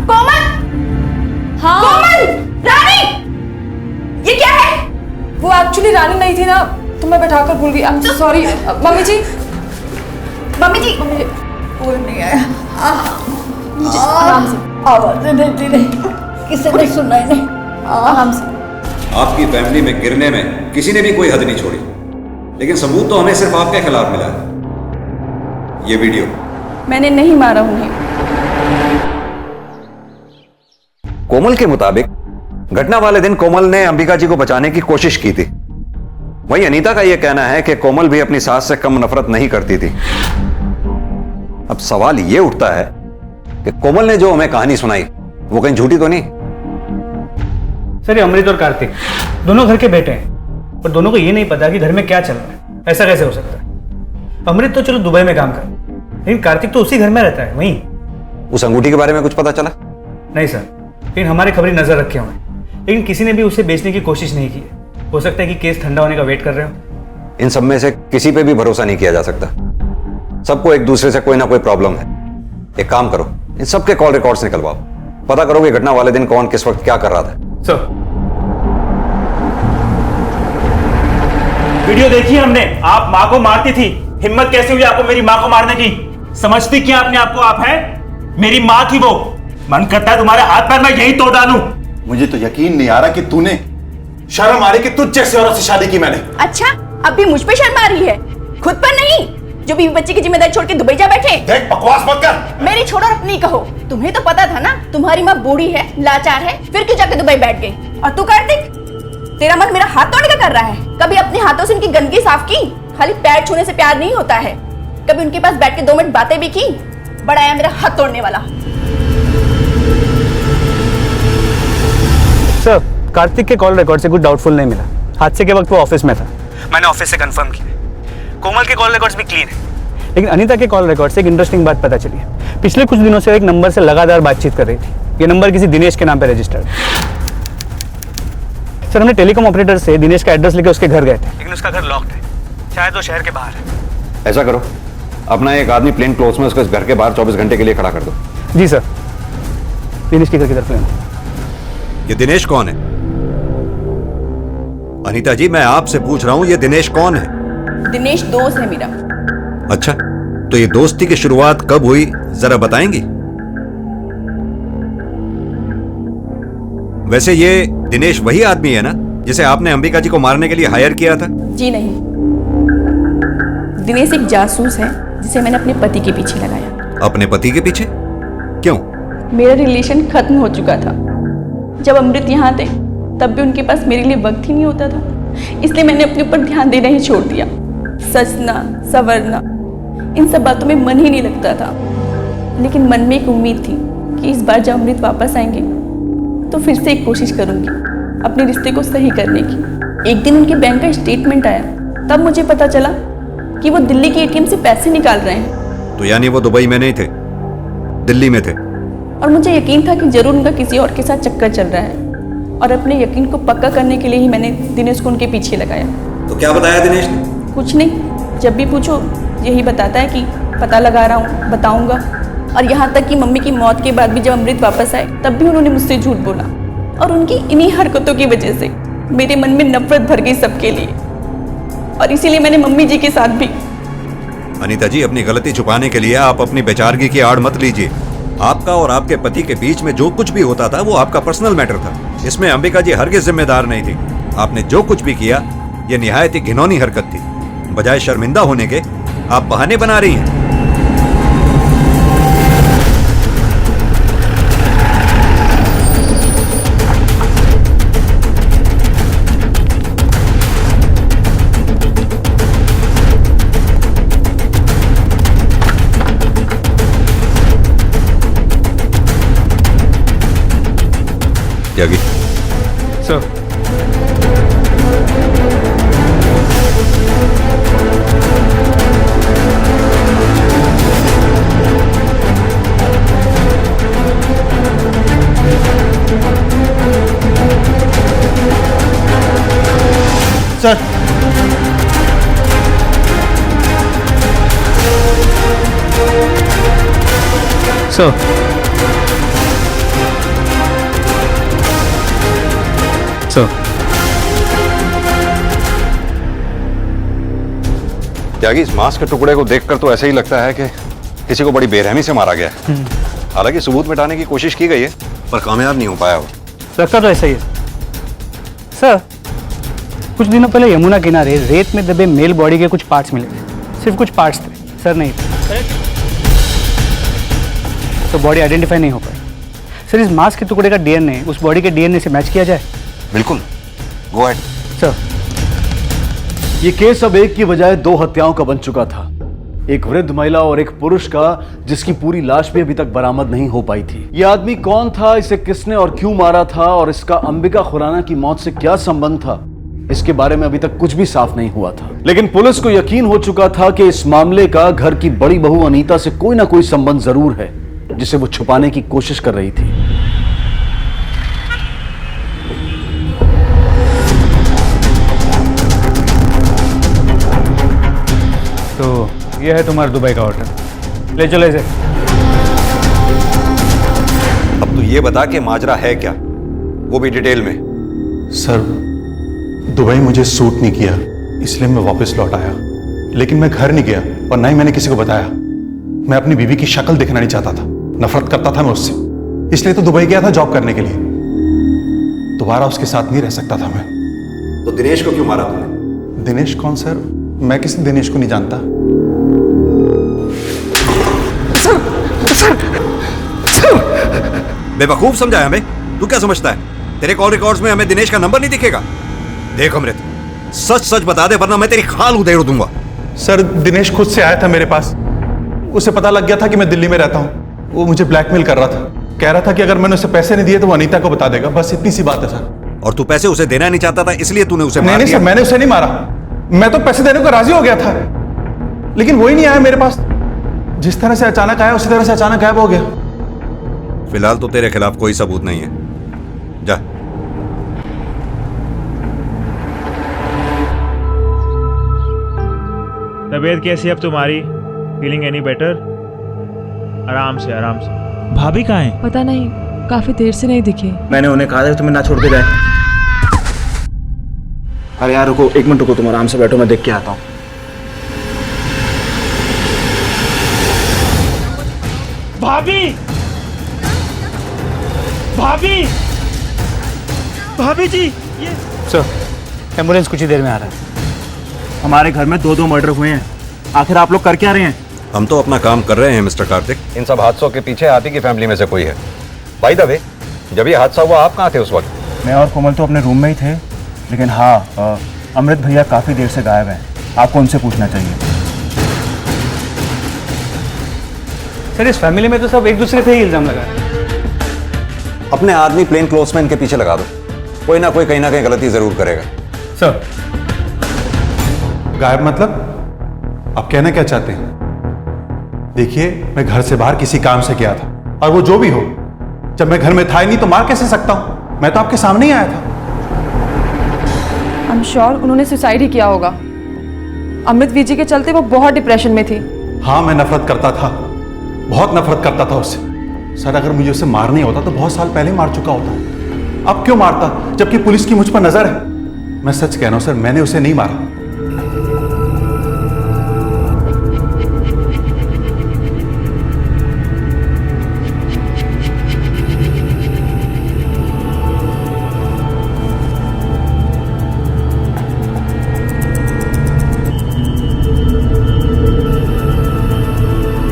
कोमल! हाँ कोमल! रानी! ये क्या है? वो एक्चुअली रानी नहीं थी ना, तो मैं बैठाकर भूल गई। I am sorry mummy ji. Mummy ji! कोई नहीं आया। आराम से आवाज़ें देती रही, किसी ने सुना ही नहीं। आराम से। आपकी फैमिली में गिरने में किसी ने भी कोई हद नहीं छोड़ी, लेकिन सबूत तो हमें सिर्फ आपके खिलाफ मिला है। ये वीडियो। मैंने नहीं मारा उन्हें। कोमल के मुताबिक घटना वाले दिन कोमल ने अंबिका जी को बचाने की कोशिश की थी। वहीं अनीता का यह कहना है कि कोमल भी अपनी सास से कम नफरत नहीं करती थी। अब सवाल यह उठता है कि कोमल ने जो हमें कहानी सुनाई वो कहीं झूठी तो नहीं? सर ये अमृत और कार्तिक दोनों घर के बेटे हैं, पर दोनों को ये नहीं पता कि घर में क्या चल रहा है। ऐसा कैसे हो सकता है? अमृत तो चलो दुबई में काम कर, लेकिन कार्तिक तो उसी घर में रहता है वहीं। उस अंगूठी के बारे में कुछ पता चला? नहीं सर, लेकिन हमारे खबरी नजर रखे हुए हैं, लेकिन किसी ने भी उसे बेचने की कोशिश नहीं की है। हो सकता है कि केस ठंडा होने का वेट कर रहे हो। इन सब में से किसी पे भी भरोसा नहीं किया जा सकता। सबको एक दूसरे से कोई ना कोई प्रॉब्लम है। एक काम करो, इन सबके कॉल रिकॉर्ड्स निकलवाओ, पता करो कि घटना वाले दिन कौन किस वक्त क्या कर रहा था। सर वीडियो देखी हमने, आप माँ को मारती थी। हिम्मत कैसे हुई आपको मेरी माँ को मारने की? समझती क्या अपने आप को आप है? मेरी माँ थी वो। मन करता है तुम्हारे हाथ पैर मैं यही तोड़ डालूं। मुझे तो यकीन नहीं आ रहा कि तूने शर्म आ रही कि तुझ जैसे औरत से शादी की मैंने। अच्छा, अब भी मुझ पे शर्म आ रही है, खुद पर नहीं, जो बीवी बच्चे की जिम्मेदारी छोड़ के दुबई जा बैठे। देख बकवास मत कर। मेरी छोड़ो और अपनी कहो। तुम्हें तो पता था ना तुम्हारी माँ बूढ़ी है, लाचार है, फिर क्यों जाके दुबई बैठ गई? और तू कार्तिक, तेरा मन मेरा हाथ तोड़ने का कर रहा है। कभी अपने हाथों से उनकी गंदगी साफ की? खाली पैर छूने से प्यार नहीं होता है। कभी उनके पास बैठ के 2 मिनट बातें भी की? बड़ा आया मेरा हाथ तोड़ने वाला। सर कार्तिक के कॉल रिकॉर्ड से कुछ डाउटफुल नहीं मिला। हादसे के वक्त वो ऑफिस में था, मैंने ऑफिस से कंफर्म किया। कोमल के कॉल रिकॉर्ड्स भी क्लीन है, लेकिन अनीता के कॉल रिकॉर्ड से एक इंटरेस्टिंग बात पता चली है। पिछले कुछ दिनों से एक नंबर से लगातार बातचीत कर रही थी। ये नंबर किसी दिनेश के नाम पे रजिस्टर्ड है। सर हमने टेलीकॉम ऑपरेटर से दिनेश का एड्रेस लेकर उसके घर गए थे, लेकिन उसका घर लॉक्ड है। शायद वो शहर के बाहर है। ऐसा करो, अपना एक आदमी प्लेन क्लोज में उसके घर के बाहर 24 घंटे के लिए खड़ा कर दो। जी सर। दिनेश के घर की तरफ लेना। ये दिनेश कौन है? अनीता जी मैं आपसे पूछ रहा हूं, ये दिनेश कौन है? दिनेश दोस्त है मेरा। अच्छा, तो ये दोस्ती की शुरुआत कब हुई जरा बताएंगी? वैसे ये दिनेश वही आदमी है ना जिसे आपने अंबिका जी को मारने के लिए हायर किया था? जी नहीं, दिनेश एक जासूस है जिसे मैंने अपने पति के पीछे लगाया। अपने पति के पीछे? क्यों? मेरा रिलेशन खत्म हो चुका था। जब अमृत यहाँ थे तब भी उनके पास मेरे लिए वक्त ही नहीं होता था, इसलिए मैंने अपने ऊपर ध्यान देना ही छोड़ दिया। सजना संवरना इन सब बातों में मन ही नहीं लगता था। लेकिन मन में एक उम्मीद थी कि इस बार जब अमृत वापस आएंगे तो फिर से एक कोशिश करूंगी अपने रिश्ते को सही करने की। एक दिन उनके बैंक का स्टेटमेंट आया, तब मुझे पता चला कि वो दिल्ली के एटीएम से पैसे निकाल रहे हैं। तो यानी वो दुबई में नहीं थे, दिल्ली में थे? और मुझे यकीन था कि जरूर उनका किसी और के साथ चक्कर चल रहा है, और अपने यकीन को पक्का करने के लिए ही मैंने दिनेश को उनके पीछे लगाया। तो क्या बताया दिनेश ने? कुछ नहीं, जब भी पूछो यही बताता है कि पता लगा रहा हूँ, बताऊंगा। और यहाँ तक कि मम्मी की मौत के बाद भी जब अमृत वापस आए तब भी उन्होंने मुझसे झूठ बोला, और उनकी इन्हीं हरकतों की वजह से मेरे मन में नफरत भर गई सबके लिए, और इसीलिए मैंने मम्मी जी के साथ भी। अनीता जी अपनी गलती छुपाने के लिए आप अपनी बेचारगी की आड़ मत लीजिए। आपका और आपके पति के बीच में जो कुछ भी होता था वो आपका पर्सनल मैटर था, इसमें अंबिका जी हरगिज़ जिम्मेदार नहीं थी। आपने जो कुछ भी किया ये निहायत ही घिनौनी हरकत थी। बजाय शर्मिंदा होने के आप बहाने बना रही हैं। त्यागी सर, सर सर सर त्यागी इस मांस के टुकड़े को देखकर तो ऐसे ही लगता है कि किसी को बड़ी बेरहमी से मारा गया है। हालांकि सबूत मिटाने की कोशिश की गई है पर कामयाब नहीं हो पाया वो। लगता तो ऐसा ही है सर। कुछ दिनों पहले यमुना किनारे रेत में दबे मेल बॉडी के कुछ पार्ट्स मिले थे, सिर्फ कुछ पार्ट्स थे सर, नहीं थे। तो बॉडी आइडेंटिफाई नहीं हो पाई सर। इस मांस के टुकड़े का डीएनए उस बॉडी के डीएनए से मैच किया जाए? बिल्कुल, गो अहेड सर। ये केस अब एक की बजाय 2 हत्याओं का बन चुका था। एक वृद्ध महिला और एक पुरुष का, जिसकी पूरी लाश भी अभी तक बरामद नहीं हो पाई थी। यह आदमी कौन था, इसे किसने और क्यों मारा था, और इसका अंबिका खुराना की मौत से क्या संबंध था, इसके बारे में अभी तक कुछ भी साफ नहीं हुआ था। लेकिन पुलिस को यकीन हो चुका था कि इस मामले का घर की बड़ी बहू अनीता से कोई ना कोई संबंध जरूर है, जिसे वो छुपाने की कोशिश कर रही थी। तो ये है तुम्हारा दुबई का होटल, ले चलो इसे। अब तू ये बता कि माजरा है क्या, वो भी डिटेल में। सर, दुबई मुझे सूट नहीं किया, इसलिए मैं वापस लौट आया। लेकिन मैं घर नहीं गया और ना ही मैंने किसी को बताया। मैं अपनी बीवी की शक्ल देखना नहीं चाहता था, नफरत करता था मैं उससे, इसलिए तो दुबई गया था जॉब करने के लिए। दोबारा उसके साथ नहीं रह सकता था मैं। तो दिनेश को क्यों मारा तूने? दिनेश कौन सर? मैं किसी दिनेश को नहीं जानता। बेवकूफ समझा है हमें? तू क्या समझता है तेरे कॉल रिकॉर्ड्स में हमें दिनेश का नंबर नहीं दिखेगा? देख अमृत, सच सच बता दे वरना मैं तेरी खाल उधेड़ दूंगा। सर, दिनेश खुद से आया था मेरे पास। उसे पता लग गया था कि मैं दिल्ली में रहता हूँ। वो मुझे ब्लैकमेल कर रहा था, कह रहा था कि अगर मैंने उसे पैसे नहीं दिए तो वो अनीता को बता देगा। बस इतनी सी बात है सर। और तू पैसे उसे देना नहीं चाहता था, इसलिए तूने उसे मार नहीं दिया? सर, मैंने उसे नहीं मारा। मैं तो पैसे देने को राजी हो गया था, लेकिन वो ही नहीं आया मेरे पास। जिस तरह से अचानक आया उसी तरह से अचानक गायब हो गया। फिलहाल तो तेरे खिलाफ कोई सबूत नहीं है, जा। तबीयत कैसी है अब तुम्हारी? Feeling any better? आराम से आराम से। भाभी कहाँ हैं? पता नहीं, काफी देर से नहीं दिखे। मैंने उन्हें कहा था कि तुम्हें ना छोड़ के जाए। अरे यार रुको, एक मिनट रुको, तुम आराम से बैठो, मैं देख के आता हूँ। भाभी, भाभी, भाभी जी, ये सर, एम्बुलेंस कुछ ही देर में आ रहा है। हमारे घर में दो मर्डर हुए हैं। आखिर आप लोग कर क्या रहे हैं? हम तो अपना काम कर रहे हैं मिस्टर कार्तिक। इन सब हादसों के पीछे आप ही की फैमिली में से कोई है। बाय द वे, जब ये हादसा हुआ आप कहाँ थे उस वक्त? मैं और कोमल तो अपने रूम में ही थे, लेकिन हाँ, अमृत भैया काफी देर से गायब हैं। आपको उनसे पूछना चाहिए। सर, इस फैमिली में तो सब एक दूसरे पे ही इल्जाम लगा रहे हैं। अपने आदमी प्लेन क्लोथ्स में इनके पीछे लगा दो, कोई ना कोई कहीं ना कहीं गलती जरूर करेगा। सर, गायब मतलब? आप कहना क्या चाहते हैं? देखिए, मैं घर से बाहर किसी काम से गया था, और वो जो भी हो, जब मैं घर में था ही नहीं तो मार कैसे सकता हूं? मैं तो आपके सामने ही आया था। आई एम श्योर उन्होंने सुसाइड ही किया होगा। अमृत वीजी के चलते वो बहुत डिप्रेशन में थी। हाँ, मैं नफरत करता था, बहुत नफरत करता था उससे। सर, अगर मुझे उसे मारना ही होता तो बहुत साल पहले मार चुका होता। अब क्यों मारता, जबकि पुलिस की मुझ पर नजर है? मैं सच कह रहा हूं सर, मैंने उसे नहीं मारा।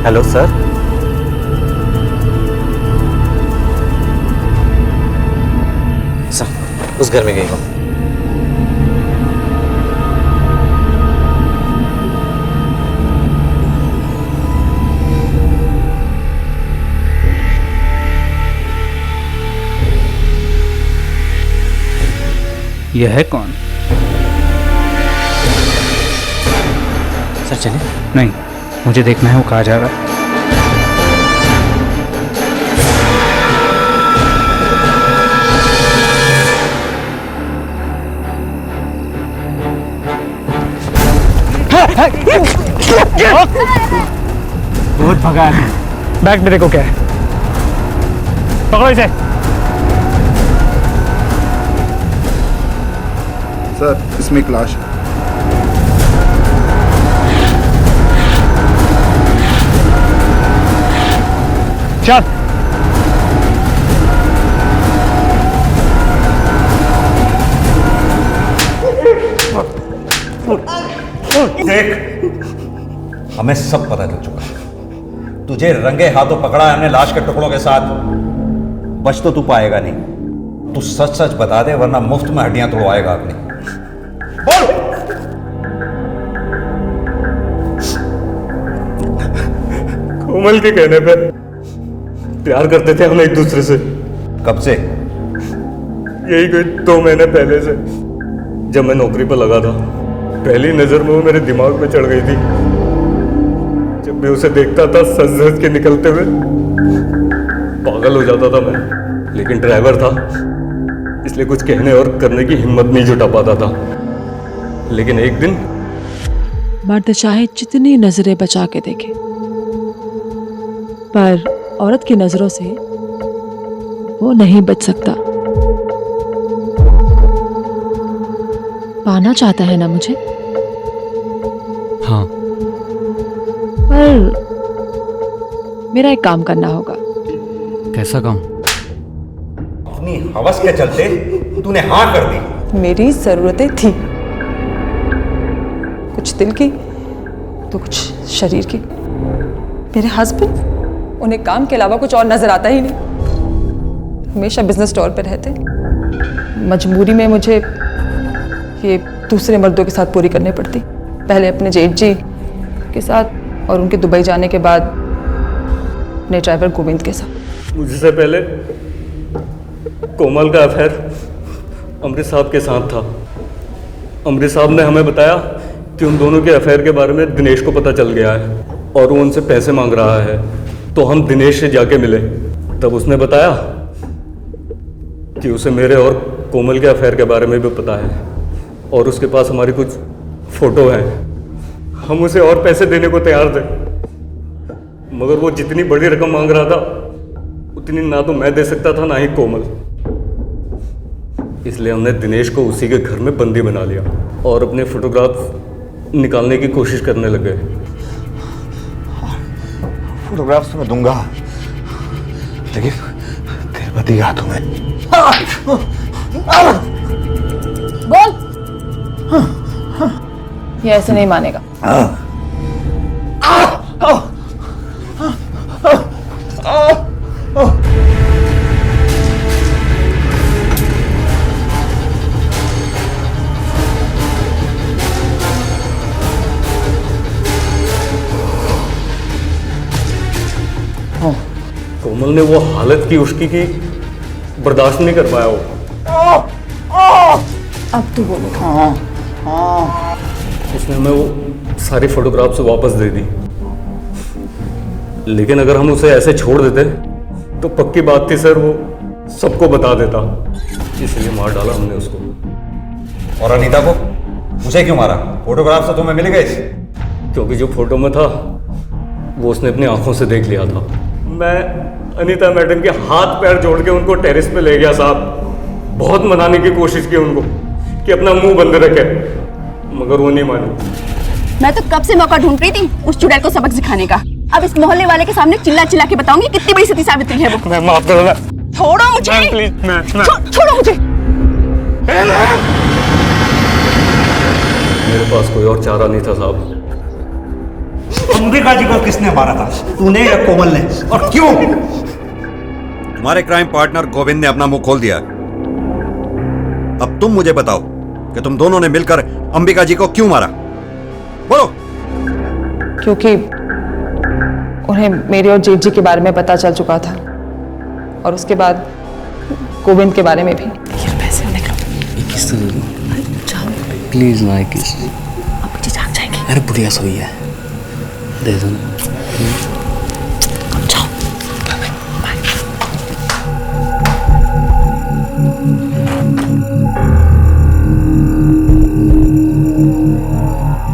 Hello sir. सर, उस घर में गई हो? यह है कौन? सर चले? नहीं, मुझे देखना है वो कहाँ जा रहा है। बहुत भगा है। बैग मेरे को क्या है? पकड़ो इसे। सर, इसमें एक लाश है। चल। देख, हमें सब पता चल चुका है। तुझे रंगे हाथों पकड़ा है हमने लाश के टुकड़ों के साथ। बच तो तू पाएगा नहीं। तू सच सच बता दे वरना मुफ्त में हड्डियां तोड़वाएगा अपनी। बोल। कोमल के कहने पे प्यार करते थे हम एक दूसरे से। कब से? यही कोई 2 महीने पहले से, जब मैं नौकरी पर लगा था। पहली नजर में वो मेरे दिमाग में चढ़ गई थी। जब मैं उसे देखता था सज धज के निकलते हुए, पागल हो जाता था मैं। लेकिन ड्राइवर था, इसलिए कुछ कहने और करने की हिम्मत नहीं जुटा पाता था। लेकिन एक दिन मर्द चाहे जितनी नजरें बचा के देखे, पर औरत की नजरों से वो नहीं बच सकता। पाना चाहता है ना मुझे? हाँ। पर मेरा एक काम करना होगा। कैसा काम? अपनी हवस के चलते तूने हाँ कर दी। मेरी जरूरतें थी, कुछ दिल की तो कुछ शरीर की। मेरे हस्बैंड, उन्हें काम के अलावा कुछ और नजर आता ही नहीं। हमेशा बिजनेस टूर पे रहते। मजबूरी में मुझे ये दूसरे मर्दों के साथ पूरी करनी पड़ती। पहले अपने जेठ जी के साथ और उनके दुबई जाने के बाद अपने ड्राइवर गोविंद के साथ। मुझसे पहले कोमल का अफेयर अमृत साहब के साथ था। अमृत साहब ने हमें बताया कि उन दोनों के अफेयर के बारे में दिनेश को पता चल गया है और वो उनसे पैसे मांग रहा है। तो हम दिनेश से जाके मिले, तब उसने बताया कि उसे मेरे और कोमल के अफेयर के बारे में भी पता है और उसके पास हमारी कुछ फोटो हैं। हम उसे और पैसे देने को तैयार थे, मगर वो जितनी बड़ी रकम मांग रहा था उतनी ना तो मैं दे सकता था ना ही कोमल। इसलिए हमने दिनेश को उसी के घर में बंदी बना लिया और अपने फोटोग्राफ निकालने की कोशिश करने लगे। फोटोग्राफ्स तो मैं दूंगा, लेकिन तेरे पति के हाथों में। बोल। ये ऐसे नहीं मानेगा। कोमल ने वो हालत की उसकी कि बर्दाश्त नहीं कर पाया वो। अब तू बोलो। उसने हमें वो सारी फोटोग्राफ्स वापस दे दी, लेकिन अगर हम उसे ऐसे छोड़ देते तो पक्की बात थी सर, वो सबको बता देता। इसलिए मार डाला हमने उसको। और अनीता को मुझे क्यों मारा? फोटोग्राफ तो तुम्हें मिल गए थे। क्योंकि जो फोटो में था वो उसने अपनी आंखों से देख लिया था। मैं अनीता मैडम के हाथ पैर जोड़ के उनको टेरेस पे ले गया साहब। बहुत मनाने की कोशिश की उनको कि अपना मुंह बंद रखे, मगर वो नहीं मानी। मैं तो कब से मौका ढूंढ रही थी उस चुड़ैल को सबक सिखाने का। अब इस मोहल्ले वाले के सामने चिल्ला चिल्ला के बताऊंगी कितनी बड़ी सती सावित्री है वो। मैं माफ कर दो। छोड़ो मुझे, प्लीज। छोड़ो मुझे। मेरे पास कोई और चारा नहीं था साहब। अंबिका जी को किसने मारा था, तूने या कोमल ने, और क्यों? तुम्हारे क्राइम पार्टनर गोविंद ने अपना मुंह खोल दिया। अब तुम मुझे बताओ कि तुम दोनों ने मिलकर अंबिका जी को क्यों मारा? बोलो। क्योंकि उन्हें मेरे और जेठ जी के बारे में पता चल चुका था और उसके बाद गोविंद के बारे में भी। पैसे प्लीज ना किस। अब मुझे जाग जाएंगे। अरे बुढ़िया सोई है, दे दो ना।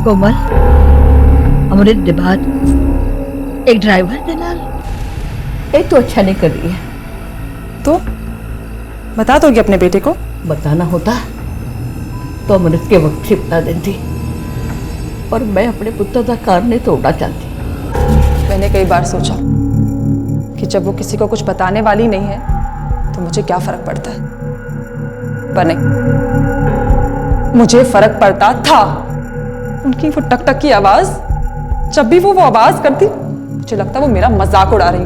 कोमल, अमृत के बाद एक ड्राइवर दलाल, ये तो अच्छा नहीं कर रही है। तो बता दोगे अपने बेटे को? बताना होता तो अमृत के वक्त से बता देती, और मैं अपने पुत्र का कार नहीं तोड़ना चाहती। मैंने कई बार सोचा कि जब वो किसी को कुछ बताने वाली नहीं है तो मुझे क्या फर्क पड़ता है, पर नहीं, मुझे फर्क पड़ता था। उनकी वो टक टक की आवाज, जब भी वो आवाज करती मुझे लगता वो मेरा मजाक उड़ा रही।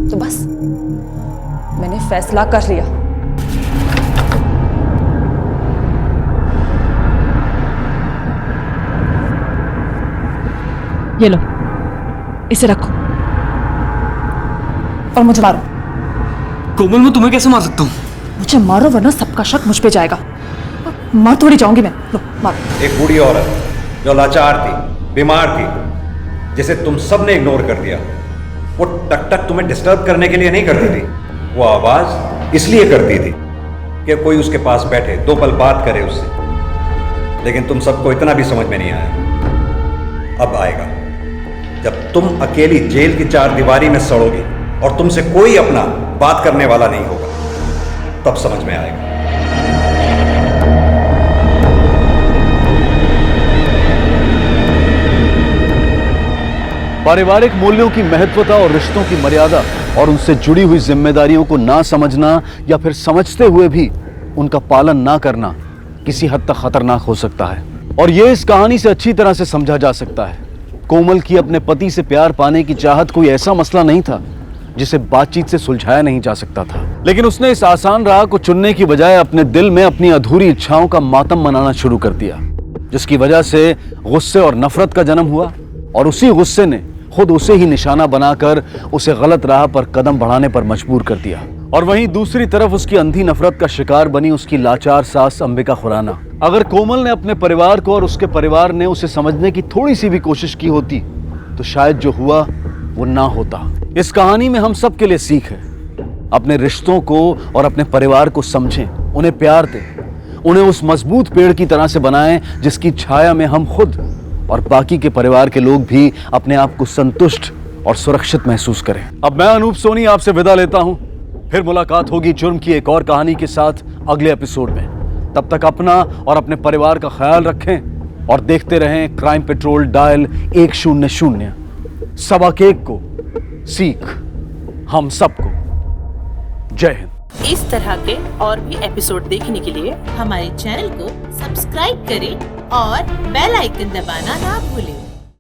तो बस मैंने फैसला कर लिया। ये लो, इसे रखो। और मुझे मारो। कोमल, मैं तुम्हें कैसे मार सकता हूँ? मुझे मारो वरना सबका शक मुझ पे जाएगा। मर थोड़ी जाऊंगी मैं। लो मारो। एक बूढ़ी औरत जो लाचार थी, बीमार थी, जिसे तुम सब ने इग्नोर कर दिया, वो टक टक तुम्हें डिस्टर्ब करने के लिए नहीं करती थी। वो आवाज इसलिए करती थी कि कोई उसके पास बैठे, 2 पल बात करे उससे। लेकिन तुम सबको इतना भी समझ में नहीं आया। अब आएगा जब तुम अकेली जेल की 4 दीवारी में सड़ोगी और तुमसे कोई अपना बात करने वाला नहीं होगा, तब समझ में आएगा। पारिवारिक मूल्यों की महत्वता और रिश्तों की मर्यादा और उनसे जुड़ी हुई जिम्मेदारियों को ना समझना या फिर समझते हुए भी उनका पालन ना करना किसी हद तक खतरनाक हो सकता है। और यह इस कहानी से अच्छी तरह से समझा जा सकता है। कोमल की अपने पति से प्यार पाने की चाहत कोई ऐसा मसला नहीं था जिसे बातचीत से सुलझाया नहीं जा सकता था, लेकिन उसने इस आसान राह को चुनने की बजाय अपने दिल में अपनी अधूरी इच्छाओं का मातम मनाना शुरू कर दिया, जिसकी वजह से गुस्से और नफरत का जन्म हुआ। और उसी गुस्से ने खुद उसे ही निशाना बनाकर उसे गलत राह पर कदम बढ़ाने पर मजबूर कर दिया। और वहीं दूसरी तरफ उसकी अंधी नफरत का शिकार बनी उसकी लाचार सास अंबिका खुराना। अगर कोमल ने अपने परिवार को और उसके परिवार ने उसे समझने की थोड़ी सी भी कोशिश की होती तो शायद जो हुआ वो ना होता। इस कहानी में हम सब के लिए सीख है, अपने रिश्तों को और अपने परिवार को समझें, उन्हें प्यार दें, उन्हें उस मजबूत पेड़ की तरह से बनाएं जिसकी छाया में हम खुद और बाकी के परिवार के लोग भी अपने आप को संतुष्ट और सुरक्षित महसूस करें। अब मैं अनूप सोनी आपसे विदा लेता हूं। फिर मुलाकात होगी जुर्म की एक और कहानी के साथ अगले एपिसोड में। तब तक अपना और अपने परिवार का ख्याल रखें और देखते रहें क्राइम पेट्रोल डायल 100। सबक एक को सीख हम सबको। जय हिंद। इस तरह के और भी एपिसोड देखने के लिए हमारे चैनल को सब्सक्राइब करें और बेल आइकन दबाना ना भूलें।